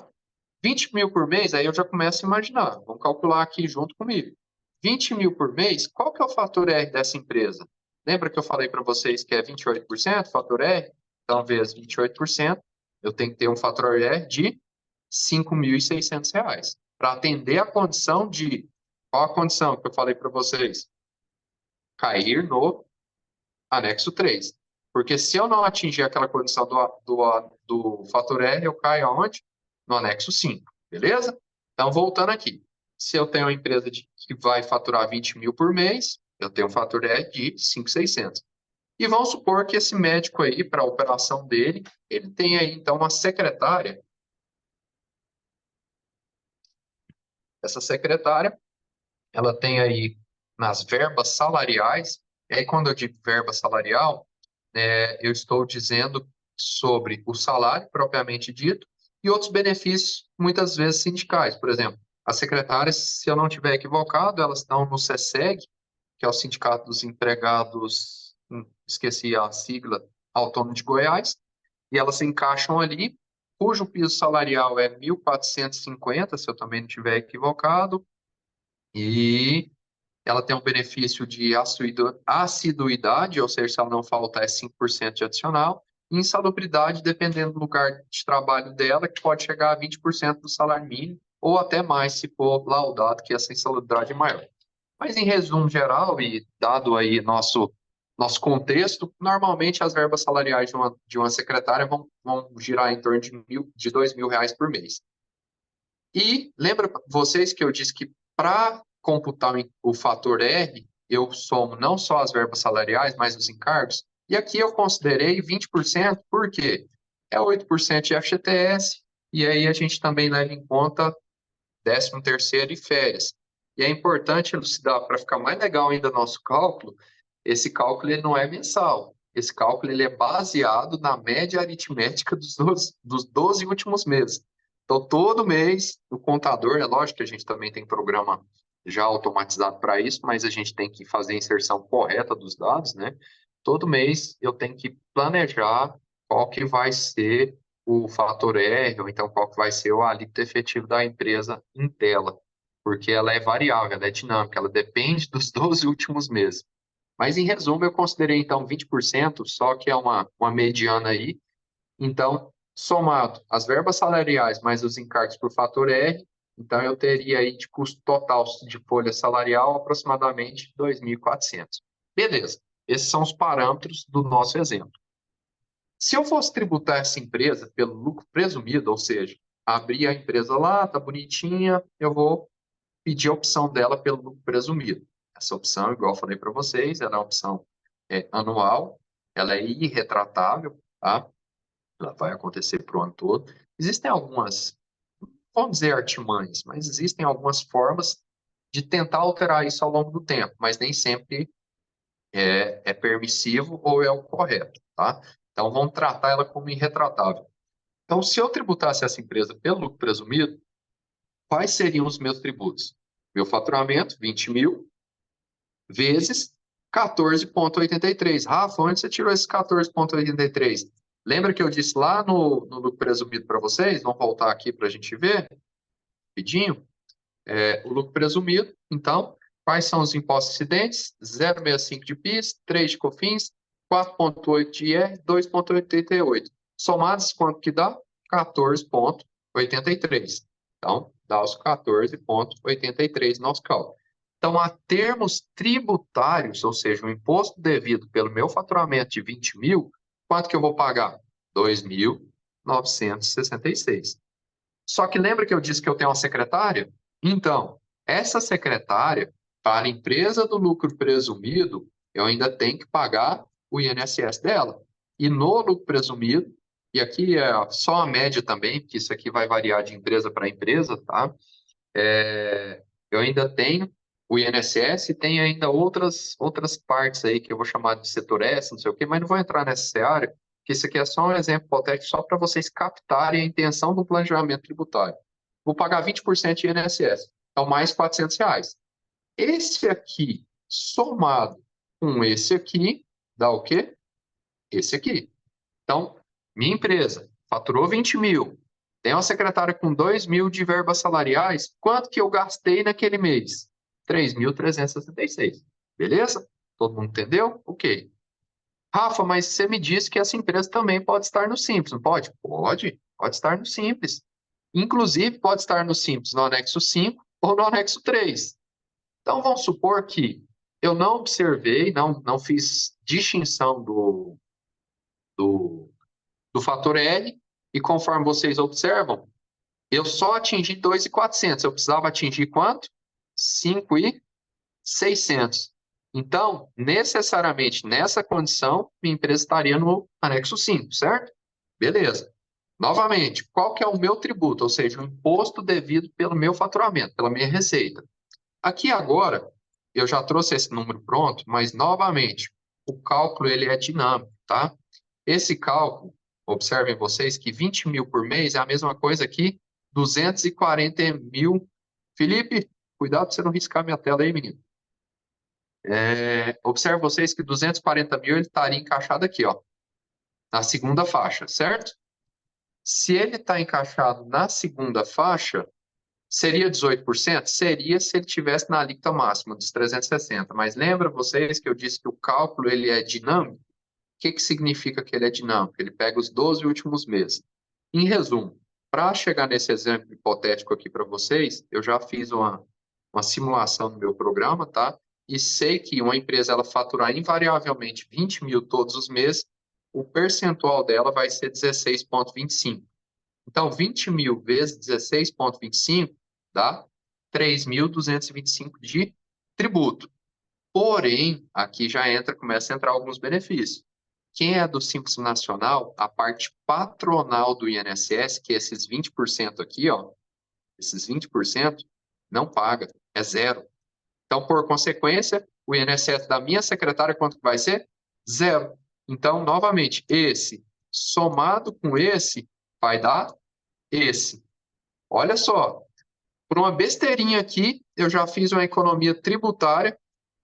20 mil por mês, aí eu já começo a imaginar. Vamos calcular aqui junto comigo. 20 mil por mês, qual que é o fator R dessa empresa? Lembra que eu falei para vocês que é 28% fator R? Então, vezes 28%, eu tenho que ter um fator R de R$ 5.600, para atender a condição de... Qual a condição que eu falei para vocês? Cair no anexo 3. Porque se eu não atingir aquela condição do fator R, eu caio aonde? No anexo 5, beleza? Então, voltando aqui. Se eu tenho uma empresa que vai faturar 20 mil por mês, eu tenho um fator R de 5.600. E vamos supor que esse médico aí, para a operação dele, ele tem aí, então, uma secretária. Essa secretária, ela tem aí nas verbas salariais, e aí quando eu digo verba salarial, eu estou dizendo sobre o salário propriamente dito e outros benefícios, muitas vezes sindicais. Por exemplo, as secretárias, se eu não estiver equivocado, elas estão no SESEG, que é o Sindicato dos Empregados, esqueci a sigla, Autônomo de Goiás, e elas se encaixam ali, cujo piso salarial é 1.450, se eu também não estiver equivocado, e ela tem um benefício de assiduidade, ou seja, se ela não faltar é 5% de adicional, e insalubridade, dependendo do lugar de trabalho dela, que pode chegar a 20% do salário mínimo, ou até mais, se for laudado que essa insalubridade é maior. Mas, em resumo geral, e dado aí nosso contexto, normalmente as verbas salariais de uma secretária vão girar em torno de R$ 2.000 por mês. E lembra vocês que eu disse que para computar o fator R, eu somo não só as verbas salariais, mas os encargos? E aqui eu considerei 20%, por quê? É 8% de FGTS e aí a gente também leva em conta 13º e férias. E é importante elucidar, para ficar mais legal ainda nosso cálculo, esse cálculo ele não é mensal. Esse cálculo ele é baseado na média aritmética dos 12 últimos meses. Então, todo mês, o contador, é lógico que a gente também tem programa já automatizado para isso, mas a gente tem que fazer a inserção correta dos dados, né? Todo mês eu tenho que planejar qual que vai ser o fator R, ou então qual que vai ser o alíquota efetivo da empresa em tela, porque ela é variável, ela é dinâmica, ela depende dos 12 últimos meses. Mas, em resumo, eu considerei, então, 20%, só que é uma mediana aí. Então, somado as verbas salariais mais os encargos por fator R, então eu teria aí de custo total de folha salarial aproximadamente 2.400. Beleza, esses são os parâmetros do nosso exemplo. Se eu fosse tributar essa empresa pelo lucro presumido, ou seja, abrir a empresa lá, tá bonitinha, eu vou pedir a opção dela pelo lucro presumido. Essa opção, igual eu falei para vocês, ela é uma opção anual, ela é irretratável, tá? Ela vai acontecer para o ano todo. Existem algumas, vamos dizer artimanhas, mas existem algumas formas de tentar alterar isso ao longo do tempo, mas nem sempre é permissivo ou é o correto, tá? Então, vamos tratar ela como irretratável. Então, se eu tributasse essa empresa pelo lucro presumido, quais seriam os meus tributos? Meu faturamento, 20 mil, vezes 14,83. Rafa, onde você tirou esse 14,83? Lembra que eu disse lá no lucro presumido para vocês? Vamos voltar aqui para a gente ver, rapidinho. O lucro presumido, então, quais são os impostos incidentes? 0,65 de PIS, 3 de COFINS, 4,8 de IR, 2,88. Somados, quanto que dá? 14,83. Então, dá os 14,83 nosso cálculo. Então, a termos tributários, ou seja, o imposto devido pelo meu faturamento de 20 mil, quanto que eu vou pagar? 2.966. Só que lembra que eu disse que eu tenho uma secretária? Então, essa secretária, para a empresa do lucro presumido, eu ainda tenho que pagar o INSS dela. E no lucro presumido, e aqui é só a média também, porque isso aqui vai variar de empresa para empresa, tá? Eu ainda tenho o INSS e tem ainda outras partes aí que eu vou chamar de setor S, não sei o quê, mas não vou entrar nessa área, porque isso aqui é só um exemplo hipotético, só para vocês captarem a intenção do planejamento tributário. Vou pagar 20% de INSS, então mais R$ 400. Esse aqui, somado com esse aqui, dá o quê? Esse aqui. Então, minha empresa faturou 20 mil, tem uma secretária com 2 mil de verbas salariais, quanto que eu gastei naquele mês? 3.366. Beleza? Todo mundo entendeu? Ok. Rafa, mas você me disse que essa empresa também pode estar no Simples, não pode? Pode estar no Simples. Inclusive, pode estar no Simples no anexo 5 ou no anexo 3. Então, vamos supor que eu não observei, não fiz distinção do, do fator L, e conforme vocês observam, eu só atingi 2.400. Eu precisava atingir quanto? 5.600. Então, necessariamente, nessa condição, minha empresa estaria no anexo 5, certo? Beleza. Novamente, qual que é o meu tributo? Ou seja, o imposto devido pelo meu faturamento, pela minha receita. Aqui agora, eu já trouxe esse número pronto, mas, novamente, o cálculo ele é dinâmico, tá? Esse cálculo, observem vocês que 20 mil por mês é a mesma coisa que 240 mil. Felipe, cuidado para você não riscar minha tela aí, menino. Observe vocês que 240 mil ele estaria encaixado aqui, ó, na segunda faixa, certo? Se ele está encaixado na segunda faixa, seria 18%? Seria se ele tivesse na alíquota máxima dos 360. Mas lembra vocês que eu disse que o cálculo ele é dinâmico? O que significa que ele é dinâmico? Ele pega os 12 últimos meses. Em resumo, para chegar nesse exemplo hipotético aqui para vocês, eu já fiz uma simulação no meu programa, tá? E sei que uma empresa ela faturar invariavelmente 20 mil todos os meses, o percentual dela vai ser 16,25. Então, 20 mil vezes 16,25 dá 3.225 de tributo. Porém, aqui já começa a entrar alguns benefícios. quem é do Simples Nacional, a parte patronal do INSS, que é esses 20% aqui, ó, esses 20% não paga, é zero. Então, por consequência, o INSS da minha secretária, quanto que vai ser? Zero. Então, novamente, esse somado com esse vai dar esse. Olha só, por uma besteirinha aqui, eu já fiz uma economia tributária,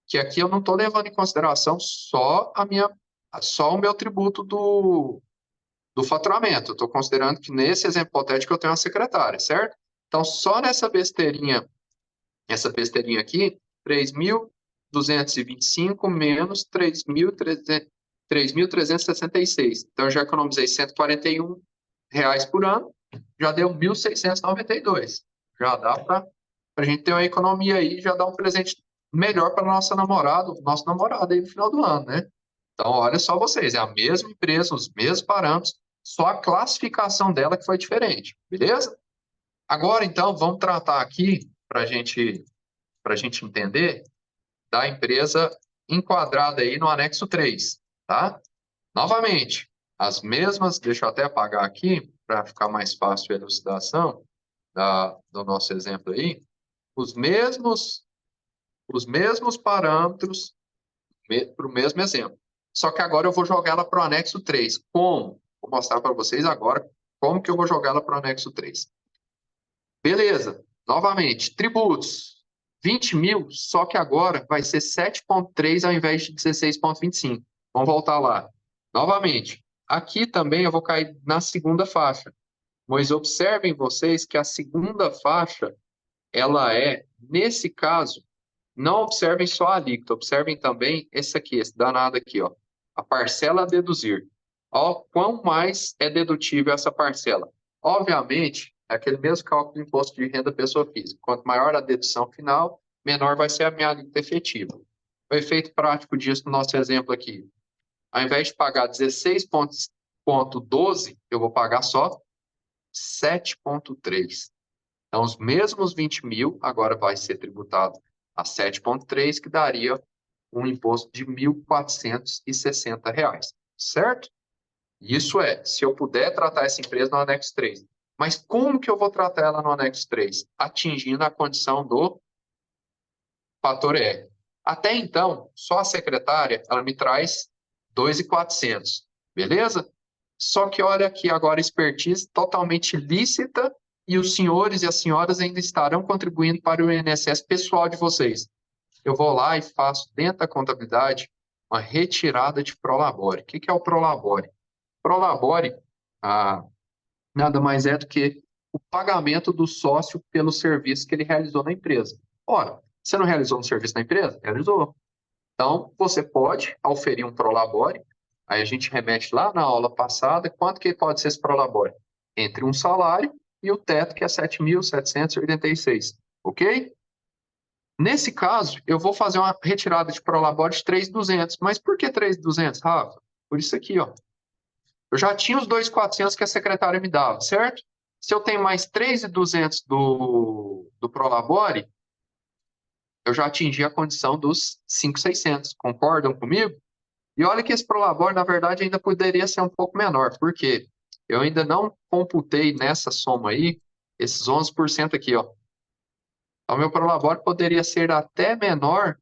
que aqui eu não estou levando em consideração só o meu tributo do faturamento. Eu estou considerando que nesse exemplo hipotético eu tenho uma secretária, certo? Então, só nessa besteirinha, essa besteirinha aqui, 3.225 menos 3.366. Então, eu já economizei R$ 141 por ano, já deu 1.692. Já dá para a gente ter uma economia aí, já dá um presente melhor para nossa namorada, nosso namorado aí no final do ano, né? Então, olha só vocês, é a mesma empresa, os mesmos parâmetros, só a classificação dela que foi diferente, beleza? Agora, então, vamos tratar aqui, para a gente entender, da empresa enquadrada aí no anexo 3, tá? Novamente, as mesmas, deixa eu até apagar aqui, para ficar mais fácil a elucidação do nosso exemplo aí, os mesmos parâmetros para o mesmo exemplo. Só que agora eu vou jogar ela para o anexo 3. Como? Vou mostrar para vocês agora como que eu vou jogar ela para o anexo 3. Beleza. Novamente, tributos. 20 mil, só que agora vai ser 7,3 ao invés de 16,25. Vamos voltar lá. Novamente, aqui também eu vou cair na segunda faixa. Mas observem vocês que a segunda faixa, ela é, nesse caso, não observem só a alíquota, observem também esse aqui, esse danado aqui, ó, a parcela a deduzir. Ó, quão mais é dedutível essa parcela? Obviamente, é aquele mesmo cálculo do imposto de renda pessoa física. Quanto maior a dedução final, menor vai ser a minha alíquota efetiva. O efeito prático disso no nosso exemplo aqui, ao invés de pagar 16,12, eu vou pagar só 7,3. Então, os mesmos 20 mil agora vai ser tributado a 7,3, que daria um imposto de R$ 1.460, certo? Isso é, se eu puder tratar essa empresa no anexo 3. Mas como que eu vou tratar ela no anexo 3? Atingindo a condição do fator R. Até então, só a secretária, ela me traz 2.400, beleza? Só que olha aqui agora, expertise totalmente lícita e os senhores e as senhoras ainda estarão contribuindo para o INSS pessoal de vocês. Eu vou lá e faço, dentro da contabilidade, uma retirada de Prolabore. O que é o Prolabore? Prolabore, nada mais é do que o pagamento do sócio pelo serviço que ele realizou na empresa. Ora, você não realizou um serviço na empresa? Realizou. Então, você pode auferir um Prolabore, aí a gente remete lá na aula passada, quanto que pode ser esse Prolabore? Entre um salário e o teto, que é 7.786, ok? Nesse caso, eu vou fazer uma retirada de Prolabore de 3.200. Mas por que 3.200, Rafa? Por isso aqui, ó. Eu já tinha os 2.400 que a secretária me dava, certo? Se eu tenho mais 3.200 do Prolabore, eu já atingi a condição dos 5.600. Concordam comigo? E olha que esse Prolabore, na verdade, ainda poderia ser um pouco menor. Por quê? Eu ainda não computei nessa soma aí esses 11% aqui, ó. Então, meu Prolabore poderia ser até menor,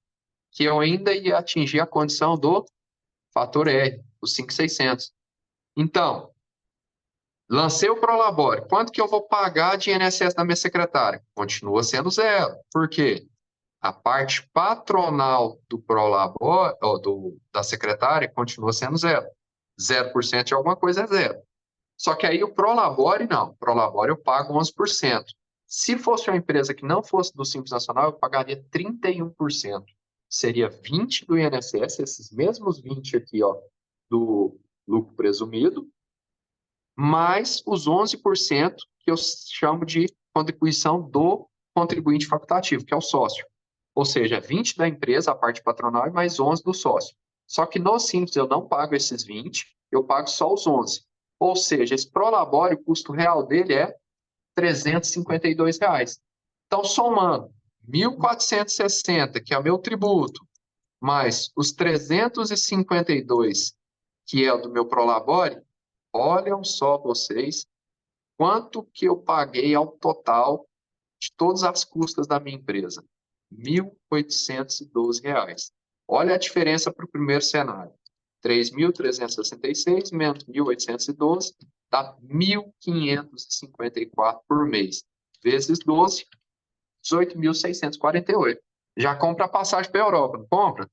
que eu ainda ia atingir a condição do fator R, os 5.600. Então, lancei o Prolabore. Quanto que eu vou pagar de INSS da minha secretária? Continua sendo zero. Por quê? A parte patronal do Prolabore, da secretária, continua sendo zero. 0% de alguma coisa é zero. Só que aí o Prolabore, não. O Prolabore eu pago 11%. Se fosse uma empresa que não fosse do Simples Nacional, eu pagaria 31%. Seria 20% do INSS, esses mesmos 20% aqui, ó, do lucro presumido, mais os 11% que eu chamo de contribuição do contribuinte facultativo, que é o sócio. Ou seja, 20% da empresa, a parte patronal, e mais 11% do sócio. Só que no Simples eu não pago esses 20%, eu pago só os 11%. Ou seja, esse Prolabore, o custo real dele é R$ 352. Então, somando 1.460, que é o meu tributo, mais os 352, que é o do meu Prolabore, olham só vocês quanto que eu paguei ao total de todas as custas da minha empresa. R$ 1.812. Olha a diferença para o primeiro cenário. 3.366 menos 1.812 dá 1.554 por mês. Vezes 12, 18.648. Já compra a passagem para a Europa, não compra?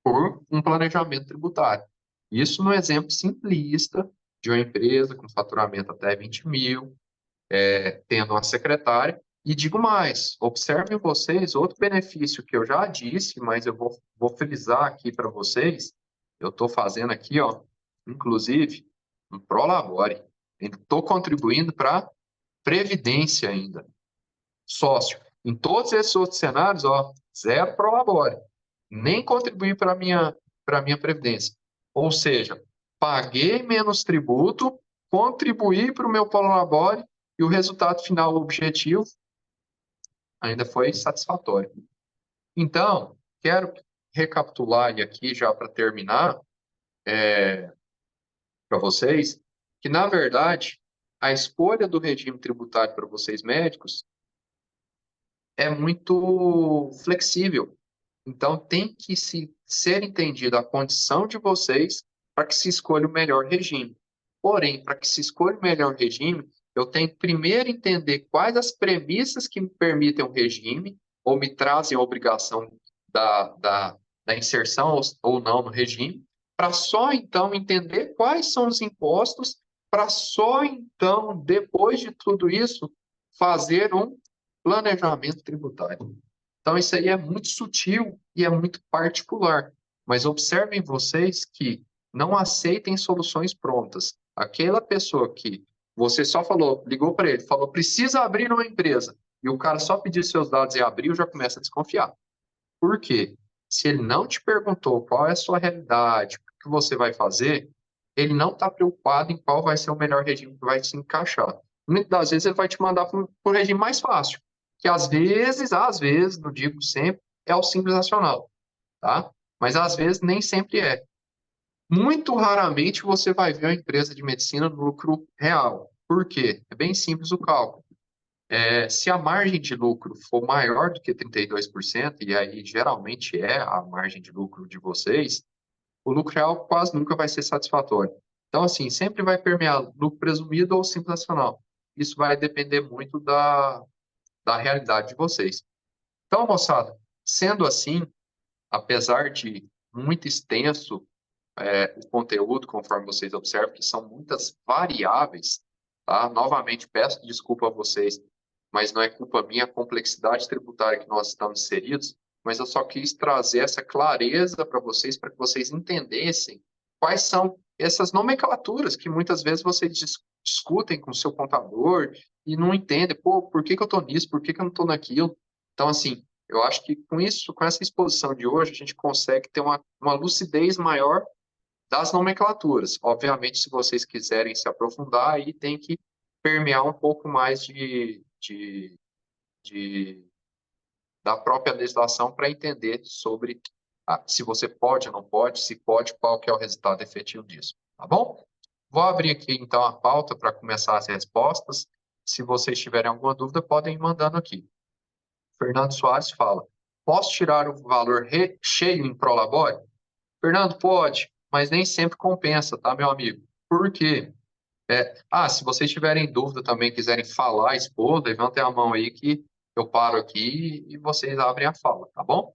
Por um planejamento tributário. Isso no exemplo simplista de uma empresa com faturamento até 20 mil, tendo uma secretária. E digo mais, observem vocês outro benefício que eu já disse, mas eu vou frisar aqui para vocês. Eu estou fazendo aqui, ó, inclusive, um Prolabore. Estou contribuindo para Previdência ainda. Sócio. Em todos esses outros cenários, ó, zero Prolabore. Nem contribuir para a minha Previdência. Ou seja, paguei menos tributo, contribuí para o meu Prolabore e o resultado final, o objetivo, ainda foi satisfatório. Então, quero recapitular aqui já para terminar para vocês que, na verdade, a escolha do regime tributário para vocês médicos é muito flexível. Então, tem que ser entendida a condição de vocês para que se escolha o melhor regime. Porém, para que se escolha o melhor regime, eu tenho que primeiro entender quais as premissas que me permitem o regime ou me trazem a obrigação da inserção ou não no regime, para só então entender quais são os impostos, para só então, depois de tudo isso, fazer um planejamento tributário. Então, isso aí é muito sutil e é muito particular. Mas observem vocês que não aceitem soluções prontas. Aquela pessoa que você só falou, ligou para ele, falou, precisa abrir uma empresa, e o cara só pediu seus dados e abriu, já começa a desconfiar. Por quê? Se ele não te perguntou qual é a sua realidade, o que você vai fazer, ele não está preocupado em qual vai ser o melhor regime que vai se encaixar. Muitas das vezes ele vai te mandar para o regime mais fácil, que às vezes, não digo sempre, é o Simples Nacional, tá? Mas às vezes nem sempre é. Muito raramente você vai ver uma empresa de medicina no lucro real. Por quê? É bem simples o cálculo. Se a margem de lucro for maior do que 32%, e aí geralmente é a margem de lucro de vocês, o lucro real quase nunca vai ser satisfatório. Então, assim, sempre vai permear lucro presumido ou Simples Nacional. Isso vai depender muito da realidade de vocês. Então, moçada, sendo assim, apesar de muito extenso o conteúdo, conforme vocês observam, que são muitas variáveis, tá? Novamente, peço desculpa a vocês, mas não é culpa minha a complexidade tributária que nós estamos inseridos, mas eu só quis trazer essa clareza para vocês entendessem quais são essas nomenclaturas que muitas vezes vocês discutem com o seu contador e não entendem, pô, por que que eu estou nisso, por que que eu não estou naquilo? Então, assim, eu acho que com isso, com essa exposição de hoje, a gente consegue ter uma lucidez maior das nomenclaturas. Obviamente, se vocês quiserem se aprofundar, aí tem que permear um pouco mais de da própria legislação para entender sobre se você pode ou não pode, se pode, qual que é o resultado efetivo disso, tá bom? Vou abrir aqui, então, a pauta para começar as respostas. Se vocês tiverem alguma dúvida, podem ir mandando aqui. Fernando Soares fala, posso tirar o valor cheio em Prolabore? Fernando, pode, mas nem sempre compensa, tá, meu amigo? Por quê? Se vocês tiverem dúvida também, quiserem falar, expor, levantem a mão aí que eu paro aqui e vocês abrem a fala, tá bom?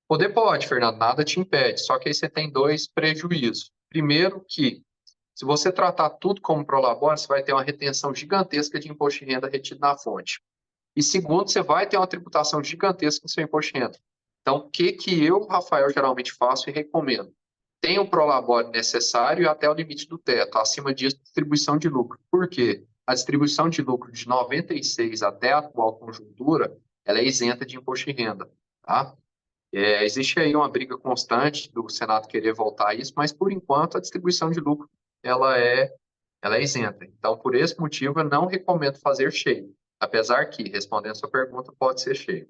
Poder pode, Fernando, nada te impede, só que aí você tem dois prejuízos. Primeiro que, se você tratar tudo como Prolabore, você vai ter uma retenção gigantesca de imposto de renda retido na fonte. E segundo, você vai ter uma tributação gigantesca no seu imposto de renda. Então, o que eu, Rafael, geralmente faço e recomendo? Tem o Prolabore necessário e até o limite do teto, acima disso, distribuição de lucro. Por quê? A distribuição de lucro de 96 até a atual conjuntura, ela é isenta de imposto de renda, tá? Existe aí uma briga constante do Senado querer voltar a isso, mas por enquanto a distribuição de lucro ela é isenta. Então, por esse motivo, eu não recomendo fazer cheio, apesar que, respondendo a sua pergunta, pode ser cheio.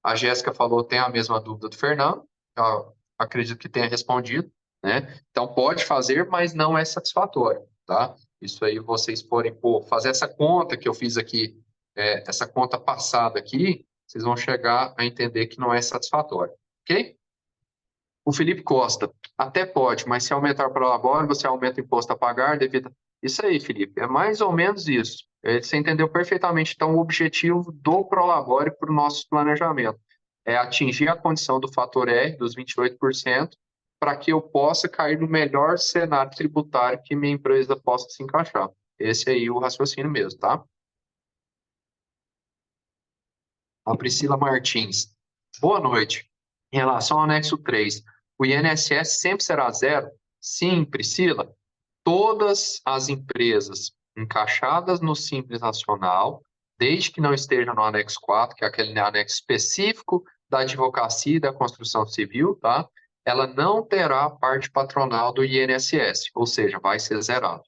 A Jéssica falou, tem a mesma dúvida do Fernando, eu acredito que tenha respondido. né? Então, pode fazer, mas não é satisfatório, tá? Isso aí vocês forem, pô, fazer essa conta que eu fiz aqui, essa conta passada aqui, vocês vão chegar a entender que não é satisfatório, ok? O Felipe Costa, até pode, mas se aumentar o prolabore, você aumenta o imposto a pagar devido... Isso aí, Felipe, é mais ou menos isso. Você entendeu perfeitamente. Então, o objetivo do prolabore para o nosso planejamento é atingir a condição do fator R, dos 28%, para que eu possa cair no melhor cenário tributário que minha empresa possa se encaixar. Esse aí é o raciocínio mesmo, tá? A Priscila Martins. Boa noite. Em relação ao anexo 3, o INSS sempre será zero? Sim, Priscila. Todas as empresas encaixadas no Simples Nacional, desde que não estejam no anexo 4, que é aquele anexo específico da advocacia e da construção civil, tá? Ela não terá a parte patronal do INSS, ou seja, vai ser zerado.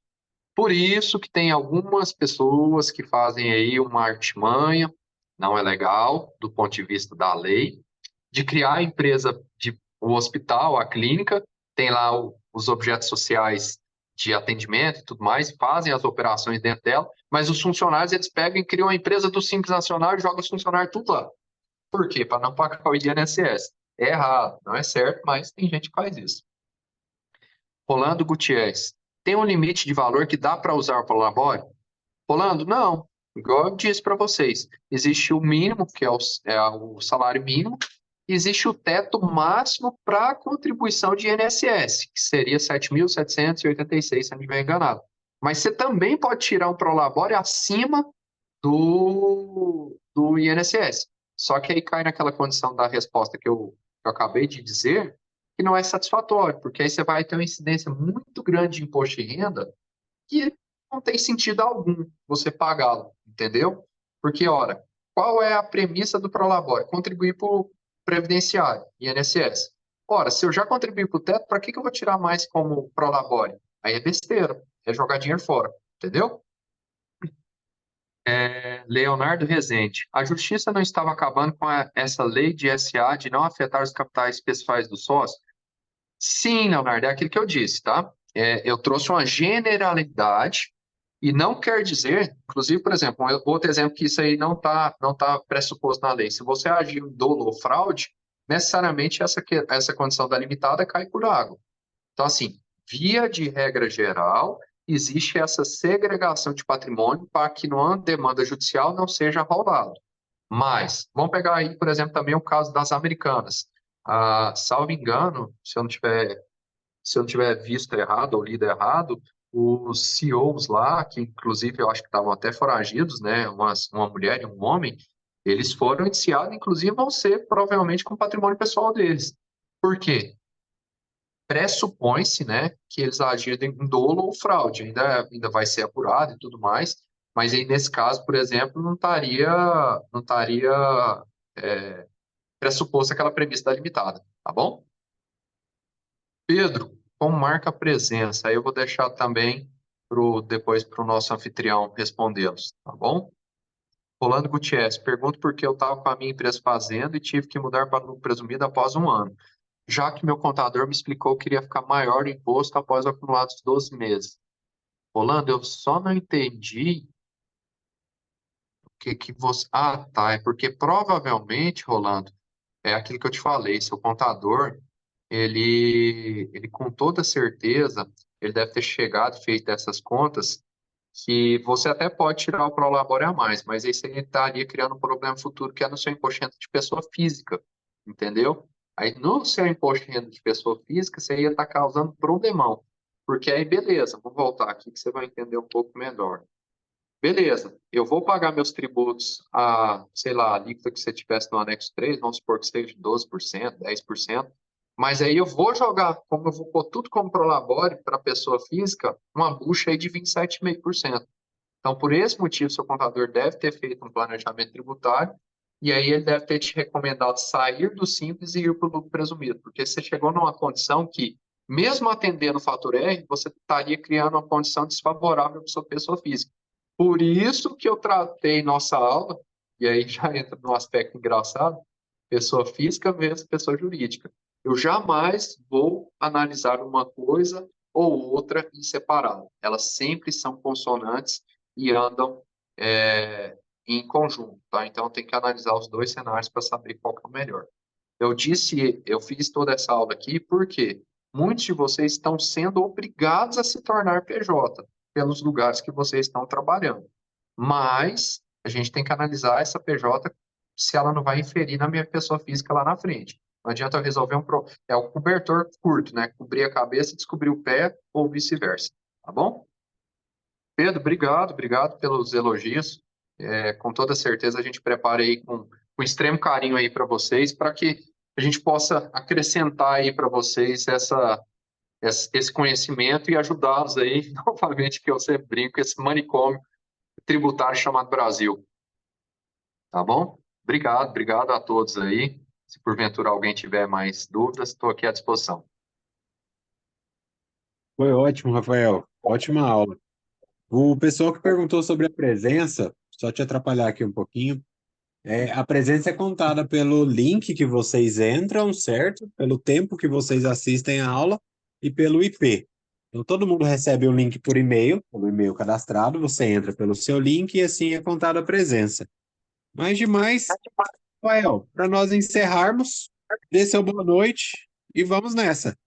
Por isso que tem algumas pessoas que fazem aí uma artimanha, não é legal do ponto de vista da lei, de criar a empresa, o hospital, a clínica, tem lá os objetos sociais de atendimento e tudo mais, fazem as operações dentro dela, mas os funcionários eles pegam e criam a empresa do Simples Nacional e jogam os funcionários tudo lá. Por quê? Para não pagar o INSS. É errado, não é certo, mas tem gente que faz isso. Rolando Gutierrez, tem um limite de valor que dá para usar para o labore? Rolando, não. Igual eu disse para vocês, existe o mínimo, que é o salário mínimo, e existe o teto máximo para a contribuição de INSS, que seria 7.786, se eu não estiver enganado. Mas você também pode tirar um prolabore acima do INSS. Só que aí cai naquela condição da resposta que eu acabei de dizer, que não é satisfatório, porque aí você vai ter uma incidência muito grande de imposto de renda que não tem sentido algum você pagá-lo, entendeu? Porque, ora, qual é a premissa do Prolabore? Contribuir para o Previdenciário, INSS. Ora, se eu já contribuí para o teto, para que eu vou tirar mais como Prolabore? Aí é besteira, é jogar dinheiro fora, entendeu? Leonardo Rezende. A justiça não estava acabando com essa lei de SA de não afetar os capitais pessoais do sócio? Sim, Leonardo, é aquilo que eu disse, tá? Eu trouxe uma generalidade e não quer dizer, inclusive, por exemplo, outro exemplo que isso aí não tá pressuposto na lei. Se você agir em dolo ou fraude, necessariamente essa condição da limitada cai por água. Então, assim, via de regra geral, existe essa segregação de patrimônio para que numa demanda judicial não seja roubado. Mas, vamos pegar aí, por exemplo, também o caso das Americanas. Salvo engano, se eu não tiver visto errado ou lido errado, os CEOs lá, que inclusive eu acho que estavam até foragidos, né, uma mulher e um homem, eles foram indiciados, inclusive vão ser provavelmente com o patrimônio pessoal deles. Por quê? Pressupõe-se, né, que eles agiram em dolo ou fraude, ainda vai ser apurado e tudo mais, mas aí nesse caso, por exemplo, não estaria é, pressuposto aquela premissa da limitada, tá bom? Pedro, como marca a presença? Aí eu vou deixar também depois para o nosso anfitrião respondê-los, tá bom? Rolando Gutierrez, pergunto por que eu estava com a minha empresa fazendo e tive que mudar para lucro presumido após um ano, já que meu contador me explicou que iria ficar maior o imposto após acumulados 12 meses. Rolando, eu só não entendi o que você... Ah, tá, é porque provavelmente, Rolando, é aquilo que eu te falei, seu contador, ele com toda certeza, ele deve ter chegado e feito essas contas que você até pode tirar o prolabore a mais, mas aí você estaria criando um problema futuro que é no seu imposto de renda de pessoa física, entendeu? Aí no seu imposto de renda de pessoa física, você ia estar causando problemão, porque aí beleza, vou voltar aqui que você vai entender um pouco melhor. Beleza, eu vou pagar meus tributos sei lá, a alíquota que você tivesse no anexo 3, vamos supor que seja 12%, 10%, mas aí eu vou jogar, como eu vou pôr tudo como prolabore para pessoa física, uma bucha aí de 27,5%. Então, por esse motivo, seu contador deve ter feito um planejamento tributário e aí ele deve ter te recomendado sair do simples e ir para o lucro presumido, porque você chegou numa condição que, mesmo atendendo o fator R, você estaria criando uma condição desfavorável para sua pessoa física. Por isso que eu tratei nossa aula, e aí já entra no aspecto engraçado, pessoa física versus pessoa jurídica. Eu jamais vou analisar uma coisa ou outra em separado. Elas sempre são consonantes e andam em conjunto, tá? Então tem que analisar os dois cenários para saber qual que é o melhor. Eu fiz toda essa aula aqui porque muitos de vocês estão sendo obrigados a se tornar PJ pelos lugares que vocês estão trabalhando. Mas a gente tem que analisar essa PJ se ela não vai inferir na minha pessoa física lá na frente. Não adianta eu resolver um problema. É o cobertor curto, né? Cobrir a cabeça e descobrir o pé ou vice-versa. Tá bom? Pedro, obrigado pelos elogios. Com toda certeza a gente prepara aí com extremo carinho aí para vocês, para que a gente possa acrescentar aí para vocês esse conhecimento e ajudá-los aí, novamente, que eu sempre brinco, esse manicômio tributário chamado Brasil. Tá bom? Obrigado a todos aí. Se porventura alguém tiver mais dúvidas, estou aqui à disposição. Foi ótimo, Rafael. Ótima aula. O pessoal que perguntou sobre a presença, só te atrapalhar aqui um pouquinho, a presença é contada pelo link que vocês entram, certo? Pelo tempo que vocês assistem a aula e pelo IP. Então, todo mundo recebe o link por e-mail, pelo e-mail cadastrado, você entra pelo seu link e assim é contada a presença. Mas demais, Rafael, para nós encerrarmos, dê seu boa noite e vamos nessa.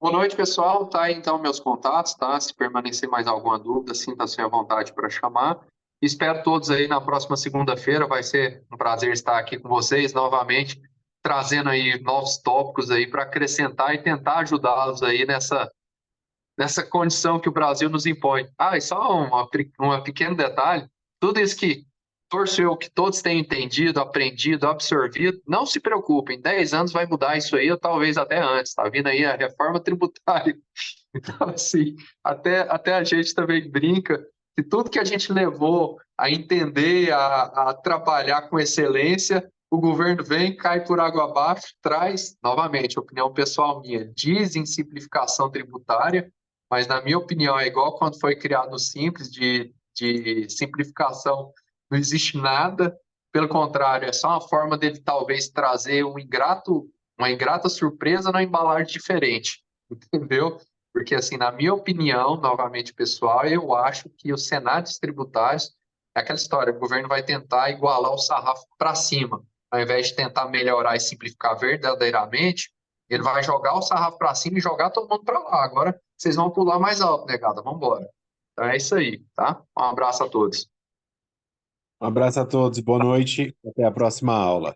Boa noite, pessoal. Tá aí, então, meus contatos, tá? Se permanecer mais alguma dúvida, sinta-se à vontade para chamar. Espero todos aí na próxima segunda-feira. Vai ser um prazer estar aqui com vocês novamente, trazendo aí novos tópicos aí para acrescentar e tentar ajudá-los aí nessa condição que o Brasil nos impõe. Ah, e só um pequeno detalhe: tudo isso que torço eu que todos tenham entendido, aprendido, absorvido, não se preocupem, 10 anos vai mudar isso aí, ou talvez até antes. Está vindo aí a reforma tributária. Então, assim, até a gente também brinca que tudo que a gente levou a entender, a trabalhar com excelência, o governo vem, cai por água abaixo, traz, novamente, opinião pessoal minha, dizem simplificação tributária, mas na minha opinião é igual quando foi criado o Simples, de simplificação não existe nada, pelo contrário, é só uma forma dele talvez trazer uma ingrata surpresa na embalagem diferente, entendeu? Porque, assim, na minha opinião, novamente pessoal, eu acho que os cenários tributários é aquela história, o governo vai tentar igualar o sarrafo para cima, ao invés de tentar melhorar e simplificar verdadeiramente, ele vai jogar o sarrafo para cima e jogar todo mundo para lá. Agora, vocês vão pular mais alto, negada, vamos embora. Então é isso aí, tá? Um abraço a todos. Um abraço a todos, boa noite, até a próxima aula.